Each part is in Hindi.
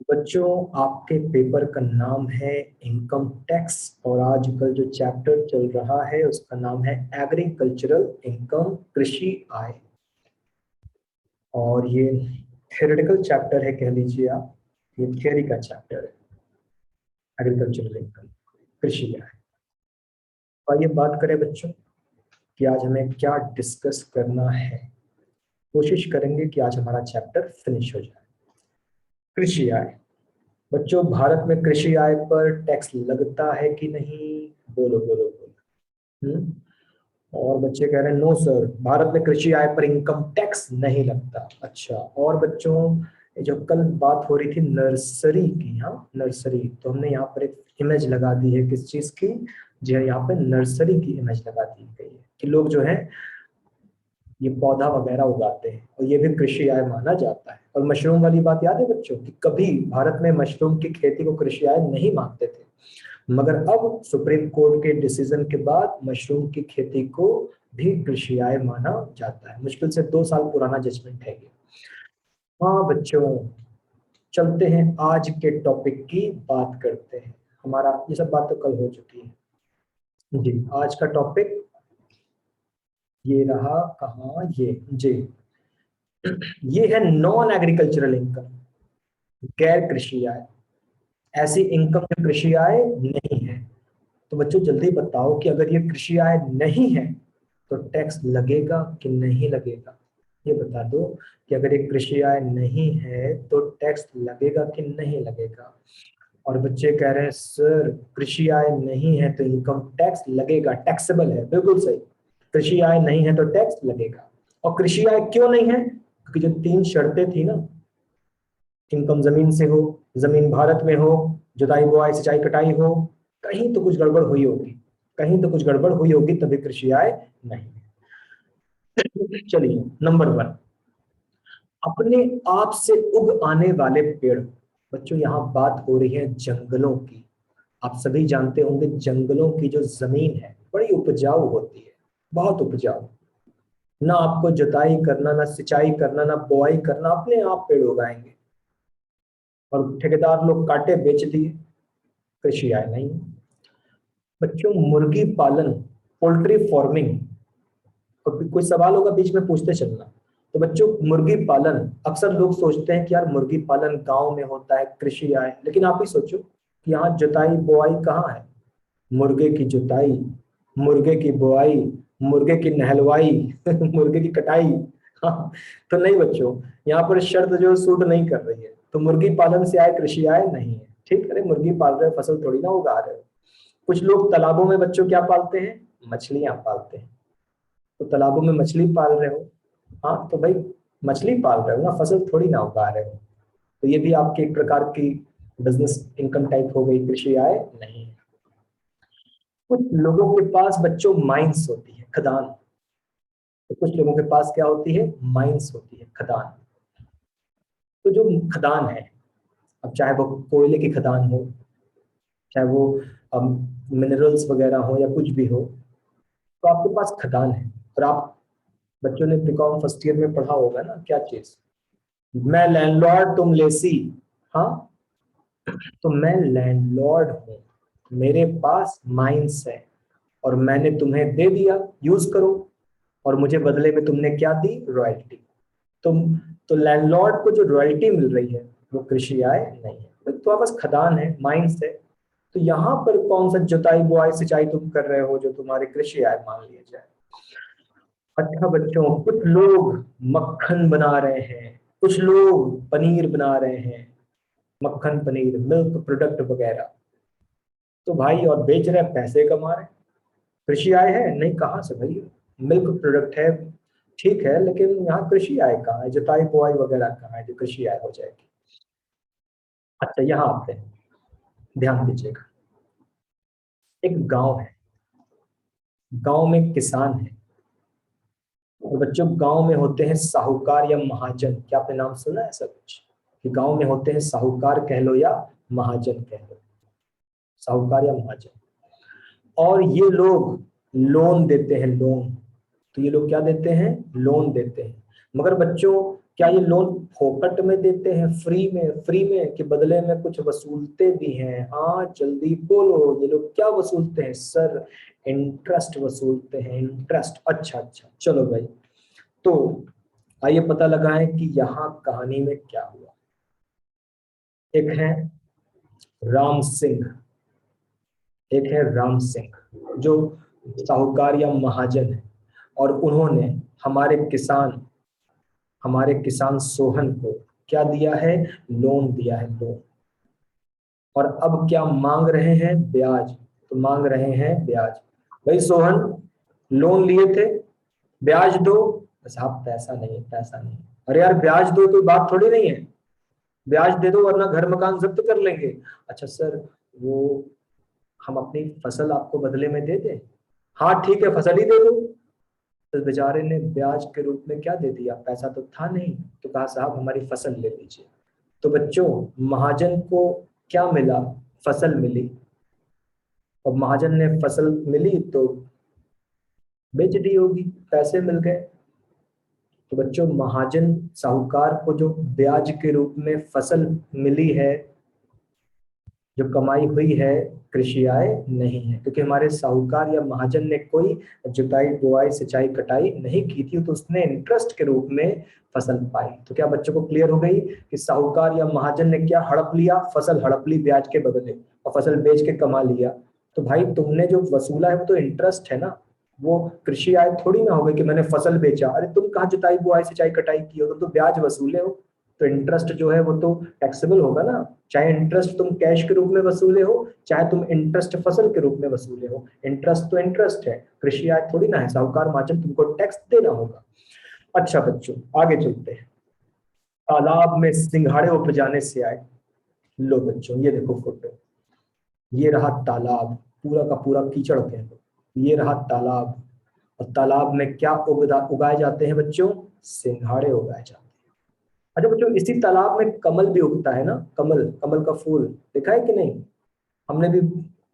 बच्चों, आपके पेपर का नाम है इनकम टैक्स और आजकल जो चैप्टर चल रहा है उसका नाम है एग्रीकल्चरल इनकम, कृषि आय। और ये थ्योरेटिकल चैप्टर है, कह लीजिए आप, ये थियरी का चैप्टर है, एग्रीकल्चरल इनकम, कृषि आय। तो आइए बात करें बच्चों कि आज हमें क्या डिस्कस करना है। कोशिश करेंगे कि आज हमारा चैप्टर फिनिश हो जाए। कृषि आय। बच्चों, भारत में कृषि आय पर टैक्स लगता है कि नहीं? बोलो बोलो बोलो। और बच्चे कह रहे हैं नो सर, भारत में कृषि आय पर इनकम टैक्स नहीं लगता। अच्छा, और बच्चों, ये जो कल बात हो रही थी नर्सरी की, हाँ नर्सरी, तो हमने यहाँ पर एक इमेज लगा दी है किस चीज की? जी हाँ, यहाँ पे नर्सरी की इमेज लगा दी गई है कि लोग जो है ये पौधा वगैरह उगाते हैं और ये भी कृषि आय माना जाता है। और मशरूम वाली बात याद है बच्चों कि कभी भारत में मशरूम की खेती को कृषि आय नहीं मानते थे, मगर अब सुप्रीम कोर्ट के डिसीजन के बाद मशरूम की खेती को भी कृषि आय माना जाता है। मुश्किल से 2 साल पुराना जजमेंट है ये। हाँ बच्चों, चलते हैं आज के टॉपिक की बात करते हैं। हमारा ये सब बात तो कल हो चुकी है जी। आज का टॉपिक ये रहा, कहाँ ये जी, ये है नॉन एग्रीकल्चरल इनकम, गैर कृषि आय। ऐसी इनकम जो कृषि आय नहीं है। तो बच्चों जल्दी बताओ कि अगर ये कृषि आय नहीं है तो टैक्स लगेगा कि नहीं लगेगा? ये बता दो कि अगर ये कृषि आय नहीं है तो टैक्स लगेगा कि नहीं लगेगा? और बच्चे कह रहे हैं सर कृषि आय नहीं है तो इनकम टैक्स लगेगा, टैक्सेबल है। बिल्कुल सही, कृषि आय नहीं है तो टैक्स लगेगा। और कृषि आय क्यों नहीं है? क्योंकि जो 3 शर्तें थी ना, इनकम जमीन से हो, जमीन भारत में हो, जुताई बुआई सिंचाई कटाई हो, कहीं तो कुछ गड़बड़ हुई होगी, कहीं तो कुछ गड़बड़ हुई होगी, तभी कृषि आय नहीं है। चलिए, नंबर 1, अपने आप से उग आने वाले पेड़। बच्चों यहाँ बात हो रही है जंगलों की। आप सभी जानते होंगे जंगलों की जो जमीन है बड़ी उपजाऊ होती है, बहुत उपजाऊ। ना आपको जुताई करना, ना सिंचाई करना, ना बुआई करना, अपने आप पेड़ उगाएंगे। और ठेकेदार लोग काटे बेच दिए, कृषि आय नहीं। बच्चों, मुर्गी पालन, पोल्ट्री फार्मिंग, और कोई सवाल होगा बीच में पूछते चलना। तो बच्चों, मुर्गी पालन, अक्सर लोग सोचते हैं कि यार मुर्गी पालन गांव में होता है, कृषि आय, लेकिन आप ही सोचो कि यहाँ जुताई बुआई कहाँ है? मुर्गे की जुताई, मुर्गे की बुआई, मुर्गे की नहलवाई, मुर्गे की कटाई, हाँ। तो नहीं बच्चों, यहाँ पर शर्त जो सूट नहीं कर रही है। तो मुर्गी पालन से आय कृषि आय नहीं है। ठीक है, मुर्गी पाल रहे हो, फसल थोड़ी ना उगा रहे हो। कुछ लोग तालाबों में बच्चों क्या पालते हैं? मछलियां पालते हैं। तो तालाबों में मछली पाल रहे हो, हाँ तो भाई मछली पाल रहे हो ना, फसल थोड़ी ना उगा रहे हो। तो ये भी आपकी एक प्रकार की बिजनेस इनकम टाइप हो गई, कृषि आय नहीं है। कुछ लोगों के पास बच्चों माइंस होती है, खदान। तो कुछ लोगों के पास क्या होती है? माइंस होती है, खदान। तो जो खदान है, अब चाहे वो कोयले की खदान हो, चाहे वो मिनरल्स वगैरह हो या कुछ भी हो, तो आपके पास खदान है। और आप बच्चों ने बीकॉम फर्स्ट ईयर में पढ़ा होगा ना, क्या चीज? मैं लैंडलॉर्ड तुम लेसी। हाँ, तो मैं लैंडलॉर्ड हूँ, मेरे पास माइंस है, और मैंने तुम्हें दे दिया, यूज करो। और मुझे बदले में तुमने क्या दी? रॉयल्टी। तुम, तो लैंडलॉर्ड को जो रॉयल्टी मिल रही है वो कृषि आय नहीं है। तो तुम्हारे पास खदान है, माइंस है, तो यहाँ पर कौन सा जुताई बुआई सिंचाई तुम कर रहे हो जो तुम्हारी कृषि आय मान लिया जाए? अच्छा बच्चों, कुछ लोग मक्खन बना रहे हैं, कुछ लोग पनीर बना रहे हैं, मक्खन पनीर मिल्क प्रोडक्ट वगैरह। तो भाई और बेच रहे हैं, पैसे कमा रहे हैं, कृषि आय है नहीं? कहाँ से भाई? मिल्क प्रोडक्ट है, ठीक है, लेकिन यहाँ कृषि आय कहाँ है? जुताई बुआई वगैरह कहाँ है जो कृषि आय हो जाएगी? अच्छा, यहाँ आते हैं, ध्यान दीजिएगा। एक गांव है, गांव में किसान है, और बच्चों गांव में होते हैं साहूकार या महाजन। क्या आपने नाम सुना है ऐसा कुछ कि गांव में होते हैं साहूकार कह लो या महाजन कह लो, साहूकार या महाजन? और ये लोग लोन देते हैं, लोन। तो ये लोग क्या देते हैं? लोन देते हैं। मगर बच्चों, क्या ये लोन फोकट में देते हैं, फ्री में, कि बदले में कुछ वसूलते भी हैं? हाँ जल्दी बोलो, ये लोग क्या वसूलते हैं सर? इंटरेस्ट वसूलते हैं, इंटरेस्ट। अच्छा अच्छा, चलो भाई, तो आइए पता लगाएं कि यहाँ कहानी में क्या हुआ। एक है राम सिंह, एक है राम सिंह जो साहूकार या महाजन है, और उन्होंने हमारे किसान सोहन को क्या दिया है? लोन दिया है, लोन। और अब क्या मांग रहे हैं? ब्याज। तो मांग रहे हैं ब्याज। भाई सोहन, लोन लिए थे, ब्याज दो। साहब पैसा नहीं है, पैसा नहीं है। अरे यार ब्याज दो, कोई बात थोड़ी नहीं है, ब्याज दे दो वरना घर मकान जब्त कर लेंगे। अच्छा सर, वो हम अपनी फसल आपको बदले में दे दें? हाँ ठीक है, फसल ही दे दो। तो बेचारे ने ब्याज के रूप में क्या दे दिया? पैसा तो था नहीं, तो कहा साहब हमारी फसल ले लीजिए। तो बच्चों, महाजन को क्या मिला? फसल मिली। और महाजन ने फसल मिली तो बेच दी होगी, पैसे मिल गए। तो बच्चों, महाजन साहूकार को जो ब्याज के रूप में फसल मिली है, जो कमाई हुई है, कृषि आय नहीं है, क्योंकि हमारे साहूकार या महाजन ने कोई जुताई बुआई सिंचाई कटाई नहीं की थी, तो उसने इंटरेस्ट के रूप में फसल पाई। तो क्या बच्चों को क्लियर हो गई कि साहूकार या महाजन ने क्या हड़प लिया? फसल हड़प ली ब्याज के बदले, और फसल बेच के कमा लिया। तो भाई तुमने जो वसूला है वो तो इंटरेस्ट है ना, वो कृषि आय थोड़ी ना हो गई कि मैंने फसल बेचा। अरे तुम कहाँ जुताई बुआई सिंचाई कटाई की हो, तुम तो ब्याज वसूले हो। तो इंटरेस्ट जो है वो तो टैक्सेबल होगा ना, चाहे इंटरेस्ट तुम कैश के रूप में वसूले हो, चाहे तुम इंटरेस्ट फसल के रूप में वसूले हो। इंटरेस्ट तो इंटरेस्ट है, कृषि आय थोड़ी ना है। साहूकार महाजन तुमको टैक्स देना होगा। अच्छा बच्चों, आगे चलते हैं। तालाब में सिंघाड़े उपजाने से आए। लो बच्चों, ये देखो फोटो, ये रहा तालाब, पूरा का पूरा कीचड़ कह लो। ये रहा तालाब, और तालाब में क्या उगाए जाते हैं बच्चों? सिंघाड़े उगाए जाते हैं। अच्छा बच्चों, इसी तालाब में कमल भी उगता है ना, कमल, कमल का फूल देखा है कि नहीं? हमने भी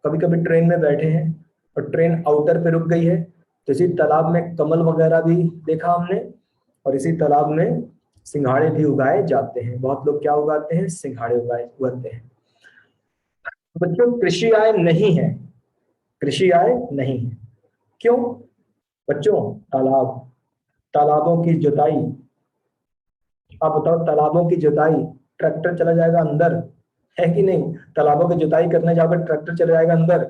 कभी कभी ट्रेन में बैठे हैं और ट्रेन आउटर पे रुक गई है, तो इसी तालाब में कमल वगैरह भी देखा हमने। और इसी तालाब में सिंघाड़े भी उगाए जाते हैं। बहुत लोग क्या उगाते हैं? सिंघाड़े उगाते हैं। तो बच्चों, कृषि आय नहीं है, कृषि आय नहीं है। क्यों? बच्चों, तालाब, तालाबों की जुताई, आप बताओ, तालाबों की जुताई, ट्रैक्टर चला जाएगा अंदर, है कि नहीं? तालाबों की जुताई करने जाओगे, ट्रैक्टर चला जाएगा अंदर।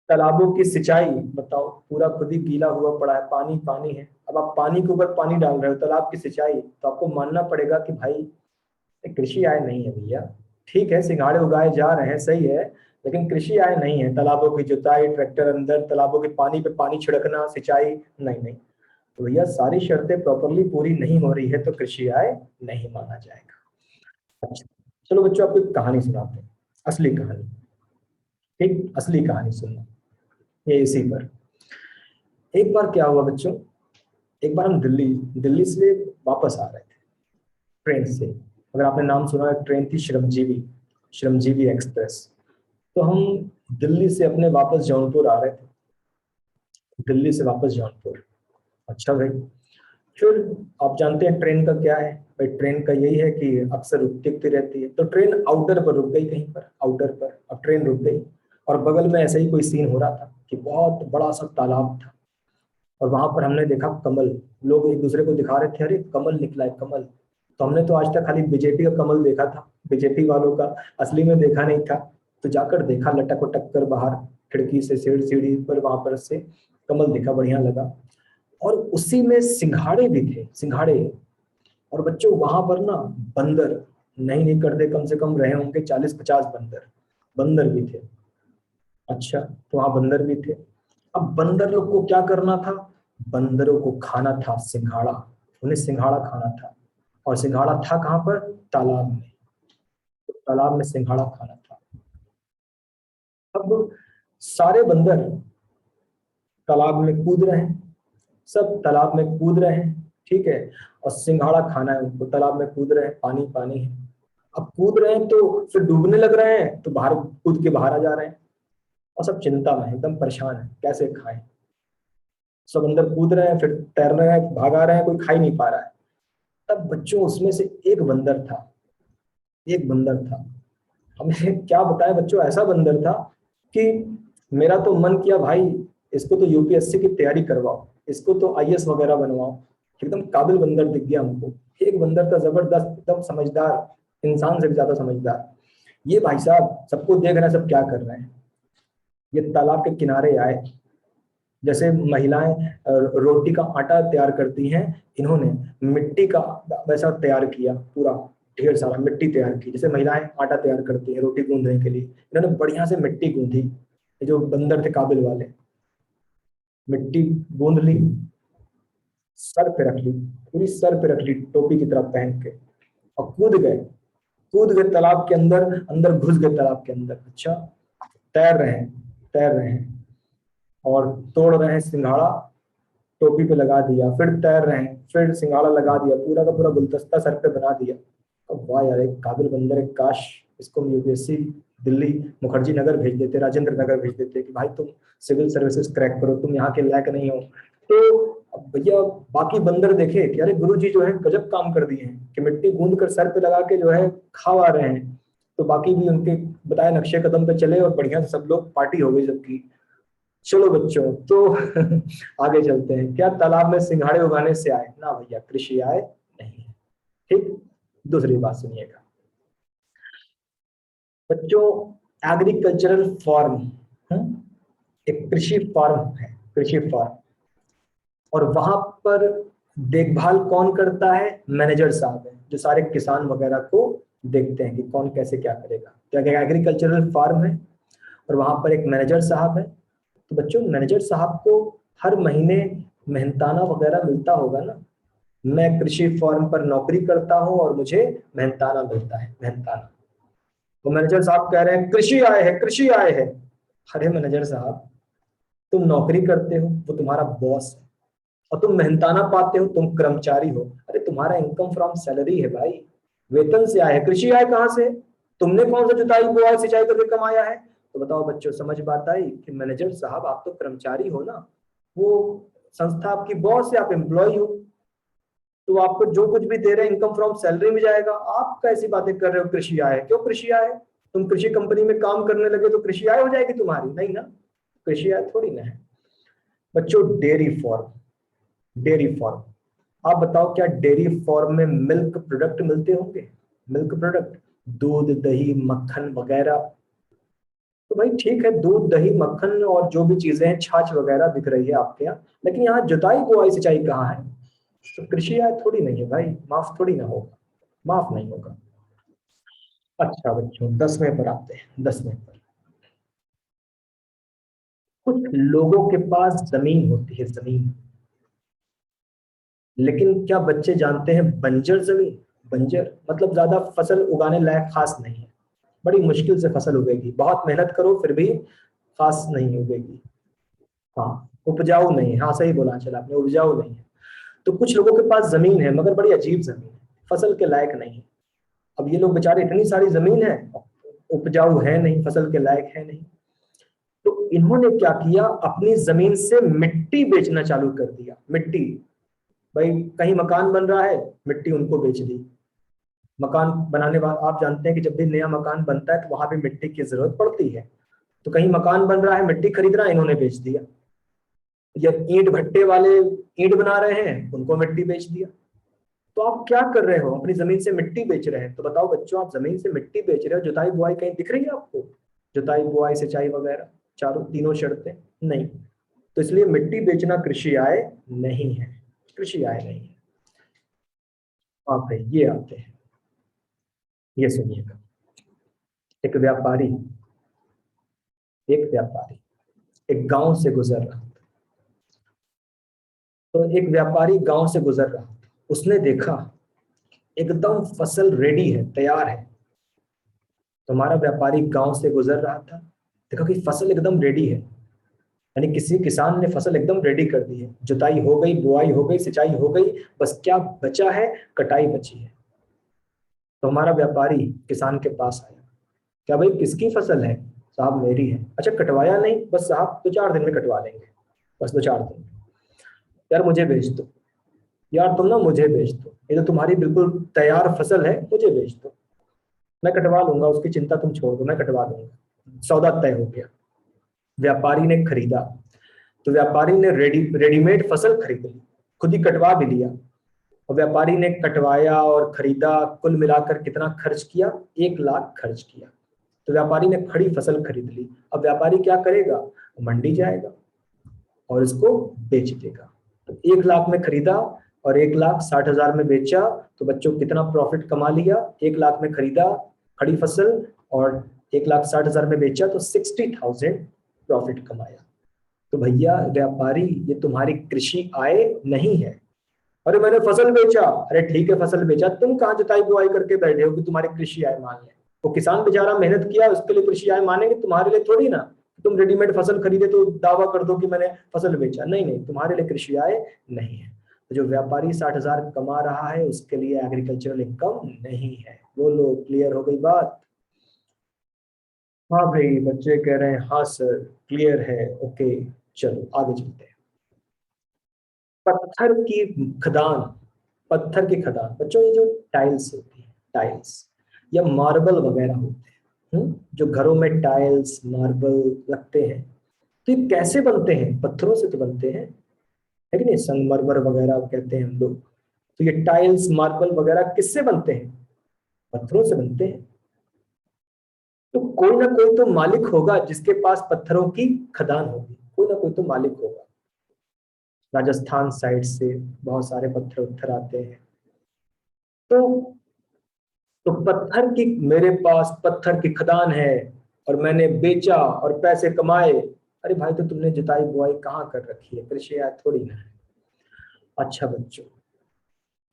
तालाबों की सिंचाई, बताओ, पूरा खुद ही गीला हुआ पड़ा है, पानी पानी है। अब आप पानी के ऊपर पानी डाल रहे हो, तालाब की सिंचाई, तो आपको मानना पड़ेगा कि भाई ये कृषि आय नहीं है भैया। ठीक है, सिंघाड़े उगाए जा रहे हैं, सही है, लेकिन कृषि आय नहीं है। तालाबों की जुताई, ट्रैक्टर अंदर, तालाबों के पानी पे पानी छिड़कना, सिंचाई, नहीं नहीं। तो भैया सारी शर्तें प्रॉपरली पूरी नहीं हो रही है तो कृषि आय नहीं माना जाएगा। अच्छा, चलो बच्चों, आपको एक कहानी सुनाते हैं, असली कहानी। ठीक, असली कहानी सुनना, ये इसी पर। एक बार क्या हुआ बच्चों, एक बार हम दिल्ली दिल्ली से वापस आ रहे थे ट्रेन से। अगर आपने नाम सुना है, ट्रेन थी श्रमजीवी, श्रमजीवी एक्सप्रेस। तो हम दिल्ली से अपने वापस जौनपुर आ रहे थे, दिल्ली से वापस जौनपुर। अच्छा भाई, फिर आप जानते हैं ट्रेन का क्या है भाई, ट्रेन का यही है कि अक्सर रुकती रुकती रहती है। तो ट्रेन आउटर पर रुक गई, कहीं पर आउटर पर, अब ट्रेन रुक गई। और बगल में ऐसा ही कोई सीन हो रहा था कि बहुत बड़ा सा तालाब था, और वहां पर हमने देखा कमल। लोग एक दूसरे को दिखा रहे थे, अरे कमल निकला है, कमल। तो हमने तो आज तक खाली बीजेपी का कमल देखा था, बीजेपी वालों का, असली में देखा नहीं था। तो जाकर देखा, लटक उटक कर बाहर खिड़की से, सीढ़ी पर, वहां पर से कमल दिखा, बढ़िया लगा। और उसी में सिंघाड़े भी थे, सिंघाड़े। और बच्चों वहां पर ना बंदर, नहीं करते, कम से कम रहे होंगे 40-50 बंदर, बंदर भी थे। अच्छा, तो वहां बंदर भी थे। अब बंदर लोग को क्या करना था? बंदरों को खाना था सिंघाड़ा, उन्हें सिंघाड़ा खाना था। और सिंघाड़ा था कहाँ पर? तालाब में। तो तालाब में सिंघाड़ा खाना था। अब सारे बंदर तालाब में कूद रहे हैं, सब तालाब में कूद रहे हैं, ठीक है। और सिंघाड़ा खाना है उनको, तालाब में कूद रहे हैं, पानी पानी है। अब कूद रहे हैं तो फिर डूबने लग रहे हैं, तो बाहर कूद के बाहर आ जा रहे हैं। और सब चिंता में हैं, एकदम परेशान है, कैसे खाएं। सब अंदर कूद रहे हैं, फिर तैर रहे हैं, भागा रहे हैं, कोई खा ही नहीं पा रहा है। तब बच्चों उसमें से एक बंदर था, एक बंदर था। हमें क्या बताएं बच्चों, ऐसा बंदर था कि मेरा तो मन किया भाई इसको तो यूपीएससी की तैयारी करवाओ, इसको तो आईएएस वगैरह बनवाओ। एकदम काबिल बंदर दिख गया हमको। एक बंदर था जबरदस्त, एकदम समझदार, इंसान से भी ज्यादा समझदार। ये भाई साहब सबको देख रहे हैं, सब क्या कर रहे हैं। ये तालाब के किनारे आए, जैसे महिलाएं रोटी का आटा तैयार करती हैं, इन्होंने मिट्टी का वैसा तैयार किया, पूरा ढेर सारा मिट्टी तैयार की, जैसे महिलाएं आटा तैयार करती हैं रोटी गूंदने के लिए, इन्होंने बढ़िया से मिट्टी गूंथी। ये जो बंदर थे काबिल वाले, मिट्टी गूंद ली, सर पे रख ली, पूरी सर पे रख ली टोपी की तरह पहन के, और कूद गए, कूद गए तालाब के अंदर, अंदर घुस गए तालाब के अंदर। अच्छा, तैर रहे हैं, तैर रहे हैं, और तोड़ रहे हैं सिंघाड़ा, टोपी पे लगा दिया, फिर तैर रहे हैं, फिर सिंघाड़ा लगा दिया, पूरा का पूरा गुलदस्ता सर पे बना दिया। अब वाह यार, एक काबिल बंदर है, काश इसको हम यूपीएससी दिल्ली मुखर्जी नगर भेज देते, राजेंद्र नगर भेज देते कि भाई तुम सिविल सर्विसेज क्रैक करो, तुम यहाँ के लायक नहीं हो। तो अब भैया बाकी बंदर देखे कि अरे गुरु जी जो है गजब काम कर दिए हैं कि मिट्टी गूंद कर सर पे लगा के जो है खावा रहे हैं। तो बाकी भी उनके बताए नक्शे कदम पे चले और बढ़िया से सब लोग पार्टी हो गई सबकी। चलो बच्चों, तो आगे चलते हैं। क्या तालाब में सिंघाड़े उगाने से आए? ना भैया, कृषि आय नहीं है। ठीक, दूसरी बात सुनिएगा बच्चों। एग्रीकल्चरल फार्म, एक कृषि फार्म है, कृषि फार्म, और वहां पर देखभाल कौन करता है? मैनेजर साहब है, जो सारे किसान वगैरह को देखते हैं कि कौन कैसे क्या करेगा। क्या एग्रीकल्चरल फार्म है और वहां पर एक मैनेजर साहब है। तो बच्चों मैनेजर साहब को हर महीने मेहनताना वगैरह मिलता होगा ना। मैं कृषि फॉर्म पर नौकरी करता हूं और मुझे मेहनताना मिलता है, मेहनताना। तो मैनेजर साहब कह रहे हैं कृषि आय है, कृषि आय है। अरे मैनेजर साहब, तुम नौकरी करते हो, वो तुम्हारा बॉस है, और तुम मेहनताना पाते हो, तुम कर्मचारी हो। अरे तुम्हारा इनकम फ्रॉम सैलरी है भाई, वेतन से आय है। कृषि आय कहाँ से? तुमने कौन सा जुताई बुआई सिंचाई करके कमाया है? तो बताओ बच्चों, समझ बात आई कि मैनेजर साहब आप तो कर्मचारी हो ना, वो संस्था आपकी बॉस है, आप एम्प्लॉय हो, तो आपको जो कुछ भी दे रहे हैं इनकम फ्रॉम सैलरी में जाएगा। आप कैसी बातें कर रहे हो कृषि आय? क्यों कृषि आय? तुम कृषि कंपनी में काम करने लगे तो कृषि आय हो जाएगी तुम्हारी? नहीं ना, कृषि आय थोड़ी ना है। बच्चों डेयरी फार्म, डेयरी फार्म, आप बताओ क्या डेयरी फार्म में मिल्क प्रोडक्ट मिलते होंगे? मिल्क प्रोडक्ट, दूध दही मक्खन वगैरह। तो भाई ठीक है, दूध दही मक्खन और जो भी चीजें हैं, छाछ वगैरह बिक रही है आपके यहाँ, लेकिन यहाँ जुताई बुआई सिंचाई कहाँ है? तो कृषि आय थोड़ी नहीं है भाई, माफ थोड़ी ना होगा, माफ नहीं होगा। अच्छा बच्चों, 10वें पर आते हैं, 10वें पर। कुछ लोगों के पास जमीन होती है, जमीन, लेकिन क्या बच्चे जानते हैं बंजर जमीन? बंजर मतलब ज्यादा फसल उगाने लायक खास नहीं है, बड़ी मुश्किल से फसल उगेगी, बहुत मेहनत करो फिर भी खास नहीं उगेगी। हाँ, उपजाऊ नहीं है, हाँ सही बोला चला आपने, उपजाऊ नहीं है। तो कुछ लोगों के पास जमीन है मगर बड़ी अजीब जमीन है, फसल के लायक नहीं है। अब ये लोग बेचारे, इतनी सारी जमीन है, उपजाऊ है नहीं, फसल के लायक है नहीं। तो इन्होंने क्या किया, अपनी जमीन से मिट्टी बेचना चालू कर दिया। मिट्टी, भाई कहीं मकान बन रहा है, मिट्टी उनको बेच दी। मकान बनाने वाले, आप जानते हैं कि जब भी नया मकान बनता है तो वहां पे मिट्टी की जरूरत पड़ती है। तो कहीं मकान बन रहा है, मिट्टी खरीद रहा है, इन्होंने बेच दिया। या ईंट भट्टे वाले ईंट बना रहे हैं, उनको मिट्टी बेच दिया। तो आप क्या कर रहे हो, अपनी जमीन से मिट्टी बेच रहे हैं। तो बताओ बच्चों, आप जमीन से मिट्टी बेच रहे हो, जुताई बुआई कहीं दिख रही है आपको? जुताई बुआई सिंचाई वगैरह, चारों तीनों शर्तें नहीं। तो इसलिए मिट्टी बेचना कृषि आय नहीं है, कृषि आय नहीं है। आप भाई ये आते हैं, ये सुनिएगा। एक व्यापारी, एक व्यापारी एक गांव से गुजर रहा था। तो एक व्यापारी गांव से गुजर रहा था, उसने देखा एकदम फसल रेडी है, तैयार है। तो हमारा व्यापारी गांव से गुजर रहा था, देखा कि फसल एकदम रेडी है, यानी किसी किसान ने फसल एकदम रेडी कर दी है, जुताई हो गई, बुआई हो गई, सिंचाई हो गई, बस क्या बचा है, कटाई बची है। तो हमारा व्यापारी किसान के पास आया, क्या भाई किसकी फसल है? साहब मेरी है। अच्छा कटवाया नहीं? बस साहब 2-4 दिन में कटवा लेंगे, बस 2-4 दिन, यार मुझे भेज दो। यार तुम ना मुझे बेच दो, ये तो तुम्हारी बिल्कुल तैयार फसल है, मुझे बेच दो, मैं कटवा लूंगा, उसकी चिंता तुम छोड़ दो, मैं कटवा दूंगा। सौदा तय हो गया। व्यापारी ने खरीदा, तो व्यापारी ने रेडीमेड फसल खरीद ली, खुद ही कटवा भी लिया। और व्यापारी ने कटवाया और खरीदा, कुल मिलाकर कितना खर्च किया? 1 लाख खर्च किया। तो व्यापारी ने खड़ी फसल खरीद ली। अब व्यापारी क्या करेगा? मंडी जाएगा और इसको बेच देगा। तो 1 लाख में खरीदा और 1,60,000 में बेचा, तो बच्चों कितना प्रॉफिट कमा लिया? 1 लाख में खरीदा खड़ी फसल और 1,60,000 में बेचा, तो 60,000 प्रॉफिट कमाया। तो भैया व्यापारी, ये तुम्हारी कृषि आय नहीं है। अरे मैंने फसल बेचा, अरे ठीक है फसल बेचा, तुम कहाँ जुताई बुआई करके बैठे हो कि तुम्हारी कृषि आय मान ले? वो किसान बेचारा मेहनत किया, उसके लिए कृषि आय मानेंगे, तुम्हारे लिए थोड़ी ना। तुम रेडीमेड फसल खरीदे तो दावा कर दो कि मैंने फसल बेचा, नहीं नहीं, तुम्हारे लिए कृषि आय नहीं है। तो जो व्यापारी 60,000 कमा रहा है, उसके लिए एग्रीकल्चरल इनकम नहीं है। बोलो, क्लियर हो गई बात? हाँ भाई, बच्चे कह रहे हैं हाँ सर क्लियर है, ओके। चलो आगे चलते हैं। पत्थर की खदान। पत्थर की खदान बच्चों, ये जो टाइल्स होती है, टाइल्स या मार्बल वगैरह होते हैं, जो घरों में टाइल्स मार्बल लगते हैं, तो ये कैसे बनते हैं? पत्थरों से तो बनते हैं, है कि नहीं? संगमरमर वगैरह कहते हैं हम लोग। तो ये टाइल्स मार्बल वगैरह किससे बनते हैं? पत्थरों से बनते हैं। तो कोई ना कोई तो मालिक होगा जिसके पास पत्थरों की खदान होगी, कोई ना कोई तो मालिक होगा। राजस्थान साइड से बहुत सारे पत्थर उत्थर आते हैं। तो पत्थर की, मेरे पास पत्थर की खदान है और मैंने बेचा और पैसे कमाए। अरे भाई, तो तुमने जुताई बुआई कहाँ कर रखी है? कृषि आय थोड़ी ना है। अच्छा बच्चों,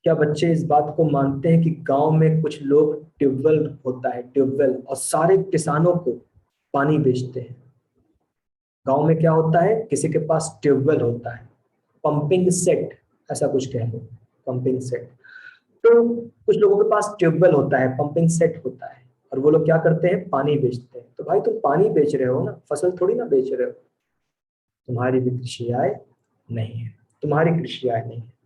क्या बच्चे इस बात को मानते हैं कि गांव में कुछ लोग, ट्यूबवेल होता है ट्यूबवेल, और सारे किसानों को पानी बेचते हैं? गांव में क्या होता है, किसी के पास ट्यूबवेल होता है, पंपिंग सेट, ऐसा कुछ कह लो, पंपिंग सेट। तो कुछ लोगों के पास ट्यूबवेल होता है, पंपिंग सेट होता है, और वो लोग क्या करते हैं, पानी बेचते हैं। तो भाई तुम पानी बेच रहे हो ना, फसल थोड़ी ना बेच रहे हो। तुम्हारी भी कृषि आय नहीं है, तुम्हारी कृषि आय नहीं है।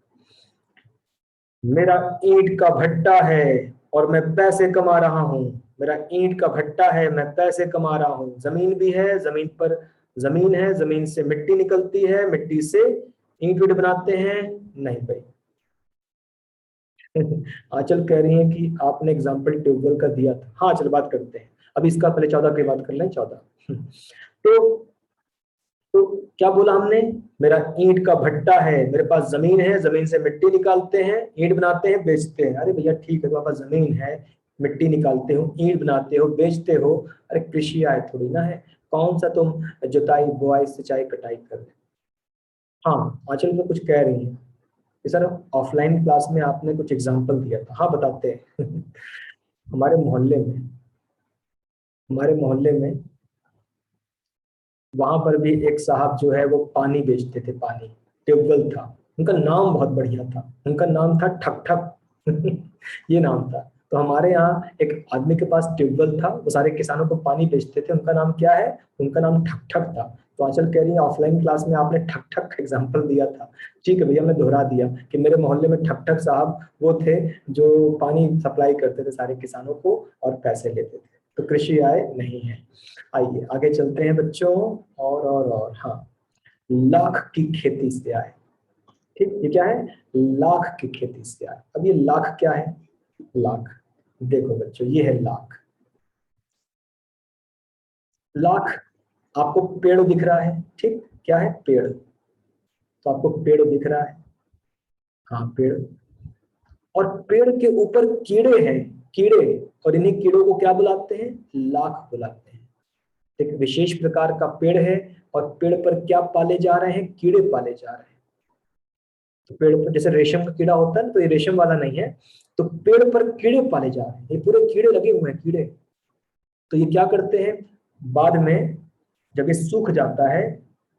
मेरा ईंट का भट्टा है और मैं पैसे कमा रहा हूँ। मेरा ईंट का भट्टा है, मैं पैसे कमा रहा हूँ। जमीन भी है, जमीन पर जमीन है, जमीन से मिट्टी निकलती है, मिट्टी से ईंट वीट बनाते हैं। नहीं भाई। आंचल कह रही है कि आपने एग्जाम्पल ट्यूबवेल का दिया था। हाँ चल, बात करते हैं। अभी इसका पहले 14 की बात कर लें, 14। तो क्या बोला हमने? मेरा ईंट का भट्टा है, मेरे पास जमीन है, जमीन से मिट्टी निकालते हैं, ईंट बनाते हैं, बेचते हैं। अरे भैया ठीक है, तुम्हारे पास जमीन है, मिट्टी निकालते हो, ईंट बनाते हो, बेचते हो। अरे कृषि आय थोड़ी ना है। कौन सा तुम जुताई बुआई सिंचाई कटाई कर रहे हो? हाँ आंचल में कुछ कह रही है कि सर ऑफलाइन क्लास में आपने कुछ एग्जाम्पल दिया था। हाँ बताते हैं। हमारे मोहल्ले में, हमारे मोहल्ले में वहां पर भी एक साहब जो है वो पानी बेचते थे, पानी, ट्यूबवेल था। उनका नाम बहुत बढ़िया था, उनका नाम था ठक ठक। ये नाम था। तो हमारे यहाँ एक आदमी के पास ट्यूबवेल था, वो सारे किसानों को पानी बेचते थे। उनका नाम क्या है? उनका नाम ठक ठक था। तो आंचल कह रही है ऑफलाइन क्लास में आपने ठक ठक का एग्जाम्पल दिया था। ठीक है भैया, मैं दोहरा दिया कि मेरे मोहल्ले में ठक ठक साहब वो थे जो पानी सप्लाई करते थे सारे किसानों को और पैसे लेते थे। तो कृषि आय नहीं है। आइए आगे चलते हैं बच्चों। और हाँ, लाख की खेती से आए। ठीक, ये क्या है? लाख की खेती से आए। अब ये लाख क्या है? लाख, देखो बच्चों, ये है लाख। लाख, आपको पेड़ दिख रहा है, ठीक, क्या है? पेड़। तो आपको पेड़ दिख रहा है, हाँ पेड़। और पेड़ के ऊपर कीड़े हैं, कीड़े। और इन्हीं कीड़ों को क्या बुलाते हैं? लाख बुलाते हैं। एक विशेष प्रकार का पेड़ है और पेड़ पर क्या पाले जा रहे हैं? कीड़े पाले जा रहे हैं। तो पेड़ पर जैसे रेशम का कीड़ा होता है ना, तो ये रेशम वाला नहीं है। तो पेड़ पर कीड़े पाले जा रहे हैं, ये पूरे कीड़े लगे हुए हैं, कीड़े। तो ये क्या करते हैं, बाद में जब ये सूख जाता है,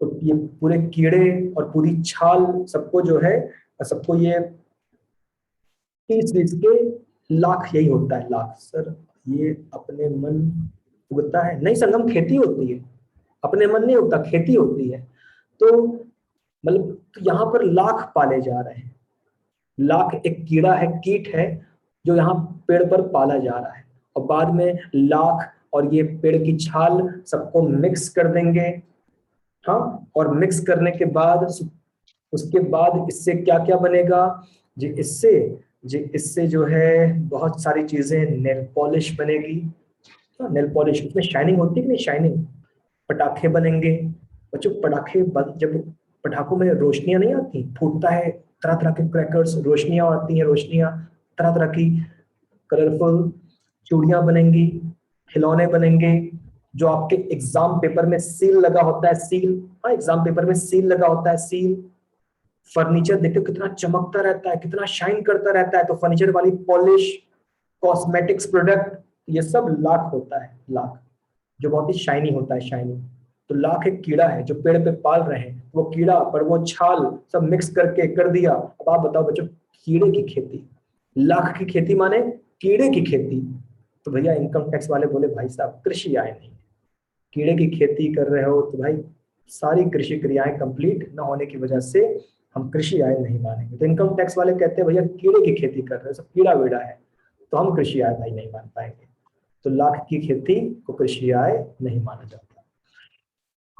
तो ये पूरे कीड़े और पूरी छाल सबको जो है, सबको ये पीस पीस के, लाख यही होता है, लाख। सर ये अपने मन उगता है? नहीं संगम, खेती होती है, अपने मन नहीं उगता, खेती होती है। तो मतलब, तो यहाँ पर लाख पाले जा रहे हैं। लाख एक कीड़ा है, कीट है, जो यहाँ पेड़ पर पाला जा रहा है, और बाद में लाख और ये पेड़ की छाल सबको मिक्स कर देंगे। हाँ, और मिक्स करने के बाद उसके बाद इससे क्या क्या बनेगा जी? इससे जो है बहुत सारी चीजें, नेल पॉलिश बनेगी। हाँ, नेल पॉलिश, उसमें शाइनिंग होती है कि नहीं, शाइनिंग। पटाखे बनेंगे बच्चों, जब पटाखों में रोशनियां नहीं आती, फूटता है, तरह तरह के क्रैकर्स, रोशनियां आती हैं, रोशनियां तरह तरह की कलरफुल, चूड़ियां बनेंगी, खिलौने बनेंगे, जो आपके एग्जाम पेपर में सील लगा होता है, सील। हाँ, एग्जाम पेपर में सील लगा होता है, सील। फर्नीचर देखते हो कितना चमकता रहता है, कितना शाइन करता रहता है, तो फर्नीचर वाली पॉलिश, कॉस्मेटिक्स प्रोडक्ट, ये सब लाख होता है, लाख, जो बहुत ही शाइनी होता है, शाइनी। तो लाख एक कीड़ा है जो पेड़ पे पाल रहे हैं, वो कीड़ा पर वो छाल सब मिक्स करके कर दिया। अब आप बताओ बच्चों, कीड़े की खेती, लाख की खेती माने कीड़े की खेती। तो भैया इनकम टैक्स वाले बोले भाई साहब कृषि आय नहीं, कीड़े की खेती कर रहे हो तो भाई सारी कृषि क्रियाएं कंप्लीट न होने की वजह से हम कृषि आय नहीं मानेंगे। तो इनकम टैक्स वाले कहते हैं भैया कीड़े की खेती कर रहे हो, सब कीड़ा वेड़ा है, तो हम कृषि आय भाई नहीं मान पाएंगे। तो लाख की खेती को कृषि आय नहीं माना जाता।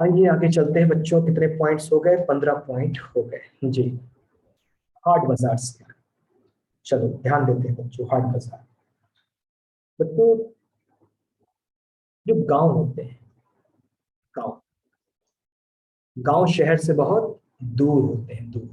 आइए आगे चलते हैं बच्चों, कितने पॉइंट्स हो गए? 15 पॉइंट हो गए जी। हाट बाजार से, चलो ध्यान देते हैं बच्चों, हाट बाजार। बच्चों, जो गांव होते हैं, गांव, गांव शहर से बहुत दूर होते हैं, दूर।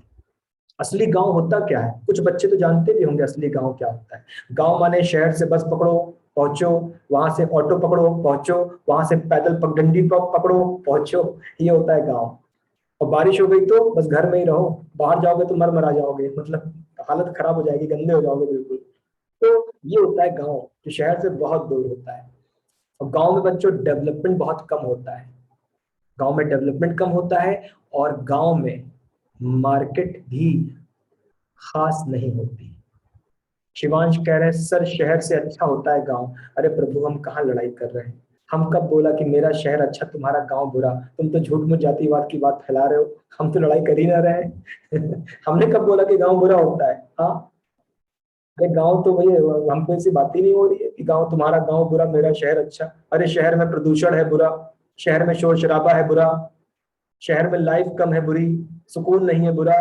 असली गांव होता क्या है? कुछ बच्चे तो जानते भी होंगे असली गांव क्या होता है। गांव माने शहर से बस पकड़ो पहुंचो, वहां से ऑटो पकड़ो पहुंचो, वहां से पैदल पगडंडी पकड़ो पहुंचो, ये होता है गांव। और बारिश हो गई तो बस घर में ही रहो, बाहर जाओगे तो मर मरा जाओगे, मतलब हालत खराब हो जाएगी, गंदे हो जाओगे बिल्कुल। तो ये होता है गांव, जो शहर से बहुत दूर होता है। और गांव में बच्चों डेवलपमेंट बहुत कम होता है, गांव में डेवलपमेंट कम होता है, और गांव में मार्केट भी खास नहीं होती। शिवांश कह रहे हैं सर शहर से अच्छा होता है गांव। अरे प्रभु, हम कहाँ लड़ाई कर रहे हैं? हम कब बोला कि मेरा शहर अच्छा तुम्हारा गांव बुरा? तुम तो झूठ मूठ जातिवाद की बात फैला रहे हो, हम तो लड़ाई कर ही ना रहे हैं। हमने कब बोला कि गांव बुरा होता है? हाँ, अरे गांव तो भाई, हमको ऐसी बात ही नहीं हो रही है कि गांव, तुम्हारा गांव बुरा मेरा शहर अच्छा। अरे शहर में प्रदूषण है बुरा, शहर में शोर शराबा है बुरा, शहर में लाइफ कम है बुरी, सुकून नहीं है बुरा,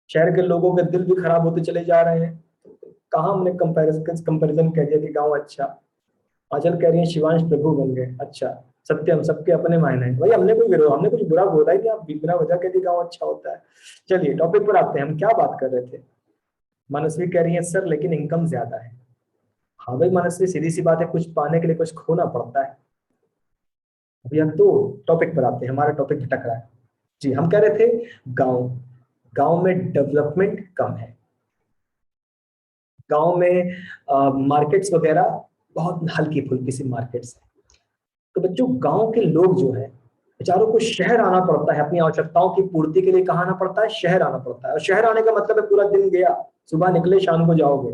शहर के लोगों के दिल भी खराब होते चले जा रहे हैं। कहाँ हमने कंपैरिजन कह दिया कि गांव अच्छा? आंचल कह रही है शिवांश प्रभु बन गए, अच्छा। सत्यम, सबके अपने मायने हैं भाई, हमने कोई विरोध, हमने कुछ बुरा बोला ही नहीं, आप बिना वजह कह दी गाँव अच्छा होता है। चलिए टॉपिक पर आते हैं, हम क्या बात कर रहे थे? मनस्वी कह रही है सर लेकिन इनकम ज्यादा है। हाँ भाई मनस्वी, सीधी सी बात है, कुछ पाने के लिए कुछ खोना पड़ता है। अभी हम तो टॉपिक पर आते हैं, हमारा टॉपिक भटक रहा है जी। हम कह रहे थे गांव, गांव में डेवलपमेंट कम है, गांव में मार्केट्स वगैरह बहुत हल्की फुल्की सी मार्केट्स है। तो बच्चों गांव के लोग जो है बेचारों को शहर आना पड़ता है, अपनी आवश्यकताओं की पूर्ति के लिए कहाँ आना पड़ता है? शहर आना पड़ता है। और शहर आने का मतलब है पूरा दिन गया, सुबह निकले शाम को जाओगे।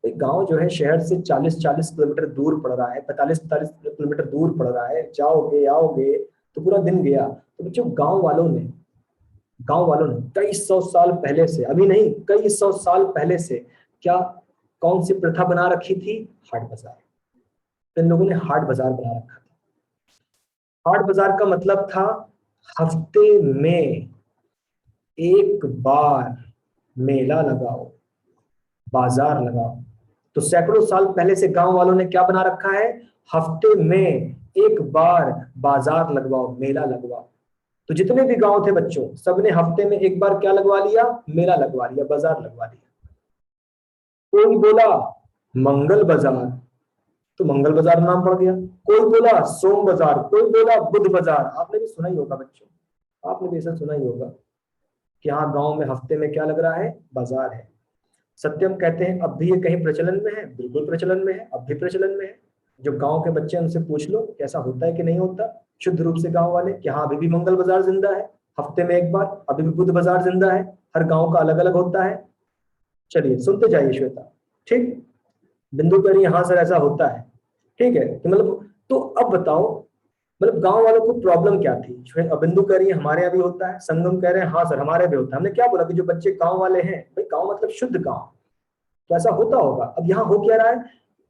तो गांव जो है शहर से 40-40 किलोमीटर दूर पड़ रहा है, 45-45 किलोमीटर दूर पड़ रहा है, जाओगे आओगे तो पूरा दिन गया। तो बच्चों गांव वालों ने कई सौ साल पहले से, अभी नहीं कई सौ साल पहले से, क्या, कौन सी प्रथा बना रखी थी? हाट बाजार। तो इन लोगों ने हाट बाजार बना रखा था। हाट बाजार का मतलब था हफ्ते में एक बार मेला लगाओ, बाजार लगाओ। तो सैकड़ों साल पहले से गांव वालों ने क्या बना रखा है? हफ्ते में एक बार बाजार लगवाओ, मेला लगवाओ। तो जितने भी गांव थे बच्चों, सबने हफ्ते में एक बार क्या लगवा लिया? मेला लगवा लिया, बाजार लगवा लिया। कोई बोला मंगल बाजार, तो मंगल बाजार नाम पड़ गया। कोई बोला सोम बाजार, कोई बोला बुध बाजार। आपने भी सुना ही होगा बच्चों, आपने भी ऐसा सुना ही होगा कि हाँ गांव में हफ्ते में क्या लग रहा है? बाजार है। सत्यम कहते हैं अब भी ये कहीं प्रचलन में है? बिल्कुल प्रचलन में है, अब भी प्रचलन में है। जो गांव के बच्चे हैं उनसे पूछ लो कैसा होता है कि नहीं होता, शुद्ध रूप से गांव वाले, कि हाँ अभी भी मंगल बाजार जिंदा है, हफ्ते में एक बार, अभी भी बुध बाजार जिंदा है, हर गांव का अलग अलग होता है। चलिए सुनते जाइए श्वेता। ठीक, बिंदु कह रही है हाँ सर ऐसा होता है। ठीक है, तो मतलब, तो अब बताओ, मतलब गांव वालों को प्रॉब्लम क्या थी? अबिंदु कह रही है हमारे यहाँ भी होता है, संगम कह रहे हैं हाँ सर हमारे भी होता है। हमने क्या बोला कि जो बच्चे गांव वाले हैं, भाई गांव मतलब शुद्ध गांव, तो ऐसा होता होगा। अब यहाँ हो क्या रहा है,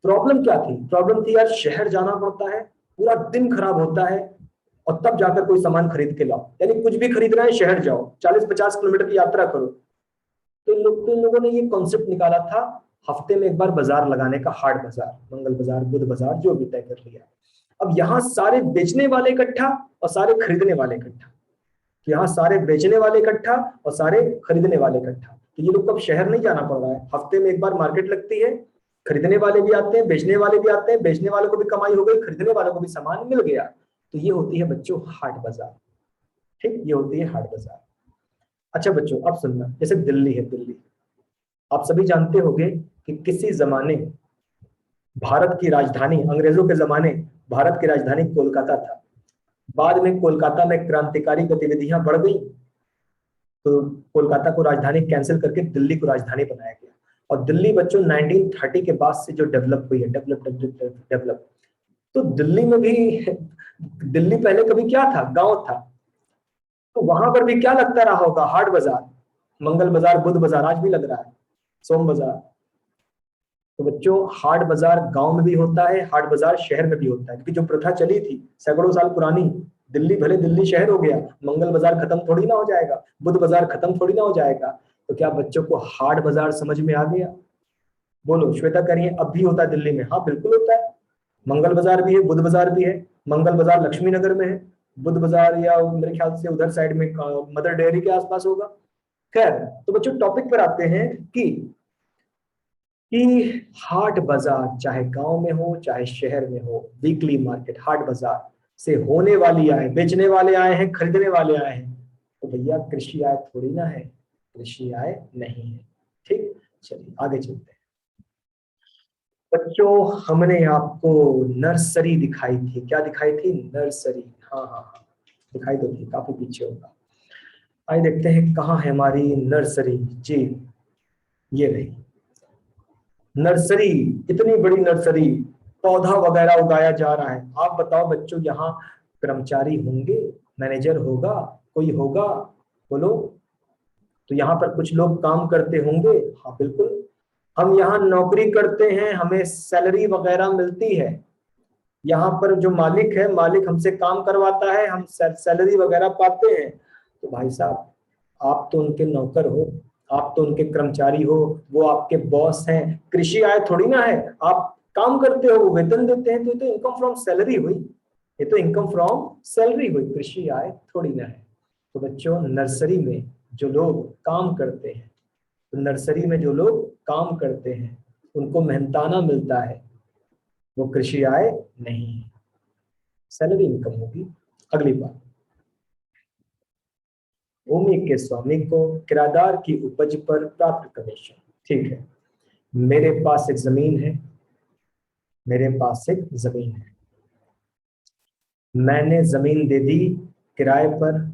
प्रॉब्लम क्या थी? प्रॉब्लम थी यार शहर जाना पड़ता है, पूरा दिन खराब होता है, और तब जाकर कोई सामान खरीद के लाओ, यानी कुछ भी खरीदना है शहर जाओ, 40-50 किलोमीटर की यात्रा करो। तो इन लोगों ने ये कॉन्सेप्ट निकाला था हफ्ते में एक बार बाजार लगाने का, हाट बाजार, मंगल बाजार, बुध बाजार, जो भी तय कर लिया। अब यहाँ सारे बेचने वाले इकट्ठा और सारे खरीदने वाले इकट्ठा, तो यहाँ सारे बेचने वाले इकट्ठा और सारे खरीदने वाले इकट्ठा। तो ये लोग को अब शहर नहीं जाना पड़ रहा है, हफ्ते में एक बार मार्केट लगती है, खरीदने वाले भी आते हैं, बेचने वाले भी आते हैं, बेचने वाले को भी कमाई हो गई, खरीदने वाले को भी सामान मिल गया। तो ये होती है बच्चों हाट बाजार। ठीक, ये होती है हाट बाजार। अच्छा बच्चों अब सुनना, जैसे दिल्ली है, दिल्ली आप सभी जानते होंगे कि किसी जमाने भारत की राजधानी, अंग्रेजों के जमाने भारत की राजधानी कोलकाता था। बाद में कोलकाता में क्रांतिकारी गतिविधियां बढ़ गई, तो कोलकाता को राजधानी कैंसिल करके दिल्ली को राजधानी बनाया गया। और दिल्ली बच्चों 1930 के बाद से जो डेवलप हुई है, डेवलप डेवलप डेवलप, तो दिल्ली में भी, दिल्ली पहले कभी क्या था, गांव था, तो वहां पर भी क्या लगता रहा होगा, हाट बाजार, मंगल बाजार, बुध बाजार, आज भी लग रहा है, सोम बाजार। तो बच्चों हाट बाजार गांव में भी होता है, हाट बाजार शहर में भी होता है, क्योंकि जो प्रथा चली थी सैकड़ों साल पुरानी, दिल्ली भले दिल्ली शहर हो गया, मंगल बाजार खत्म थोड़ी ना हो जाएगा, बुध बाजार खत्म थोड़ी ना हो जाएगा। तो क्या बच्चों को हाट बाजार समझ में आ गया? बोलो, श्वेता कह रही है अब भी होता है दिल्ली में, हाँ बिल्कुल होता है, मंगल बाजार भी है, बुध बाजार भी है। मंगल बाजार लक्ष्मी नगर में है, बुध बाजार या मेरे ख्याल से उधर साइड में मदर डेयरी के आसपास होगा। खैर, तो बच्चों टॉपिक पर आते हैं कि हाट बाजार चाहे गांव में हो चाहे शहर में हो, वीकली मार्केट, हाट बाजार से होने वाली आय, बेचने वाले आए हैं, खरीदने वाले आए हैं, तो भैया कृषि आय थोड़ी ना है, कृषि आय नहीं है। ठीक, चलिए आगे चलते हैं बच्चों। हमने आपको नर्सरी दिखाई थी, क्या दिखाई थी? नर्सरी, हाँ हाँ हाँ, दिखाई तो थी, काफी पीछे होगा। आइए देखते हैं कहाँ है हमारी नर्सरी। जी, ये रही नर्सरी, इतनी बड़ी नर्सरी, पौधा वगैरह उगाया जा रहा है। आप बताओ बच्चों, यहाँ कर्मचारी होंगे, मैनेजर होगा, कोई होगा? बोलो। तो यहाँ पर कुछ लोग काम करते होंगे, हाँ बिल्कुल। हम यहाँ नौकरी करते हैं, हमें सैलरी वगैरह मिलती है। यहाँ पर जो मालिक है, मालिक हमसे काम करवाता है, हम सैलरी वगैरह पाते हैं। तो भाई साहब, आप तो उनके नौकर हो, आप तो उनके कर्मचारी हो, वो आपके बॉस हैं। कृषि आय थोड़ी ना है, आप काम करते हो, वो वेतन देते हैं, तो इनकम फ्रॉम सैलरी हुई, ये तो इनकम फ्रॉम सैलरी हुई, कृषि आय थोड़ी ना है। तो बच्चों नर्सरी में जो लोग काम करते हैं, तो नर्सरी में जो लोग काम करते हैं उनको मेहनताना मिलता है, वो कृषि आय नहीं है, सैलरी इनकम होगी। अगली बात, भूमि के स्वामी को किराएदार की उपज पर प्राप्त कमीशन। ठीक है, मेरे पास एक जमीन है, मेरे पास एक जमीन है, मैंने जमीन दे दी किराए पर।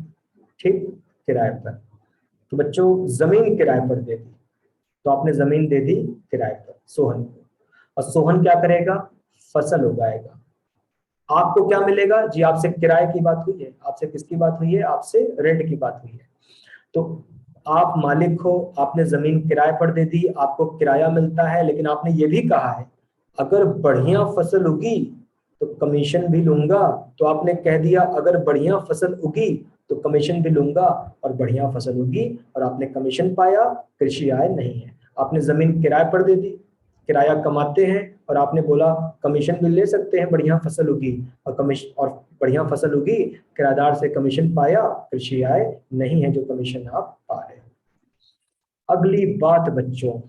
ठीक, किराए पर। तो बच्चों जमीन किराए पर दे दी, तो आपने जमीन दे दी किराए पर सोहन को, और सोहन क्या करेगा? फसल उगाएगा। आपको क्या मिलेगा जी? आपसे किराए की बात हुई है, आपसे किसकी बात हुई है? आपसे रेंट की बात हुई है। तो आप मालिक हो, आपने जमीन किराए पर दे दी, आपको किराया मिलता है, लेकिन आपने ये भी कहा है अगर बढ़िया फसल उगी तो कमीशन भी लूंगा। तो आपने कह दिया अगर बढ़िया फसल उगी तो कमीशन भी लूंगा, और बढ़िया फसल उगी और आपने कमीशन पाया, कृषि आय नहीं है। आपने जमीन किराए पर दे दी, किराया कमाते हैं, और आपने बोला कमीशन भी ले सकते हैं, बढ़िया फसल उगी और कमीशन, और बढ़िया फसल उगी, किराएदार से कमीशन पाया, कृषि आय नहीं है जो कमीशन आप पा रहे हो। अगली बात बच्चों,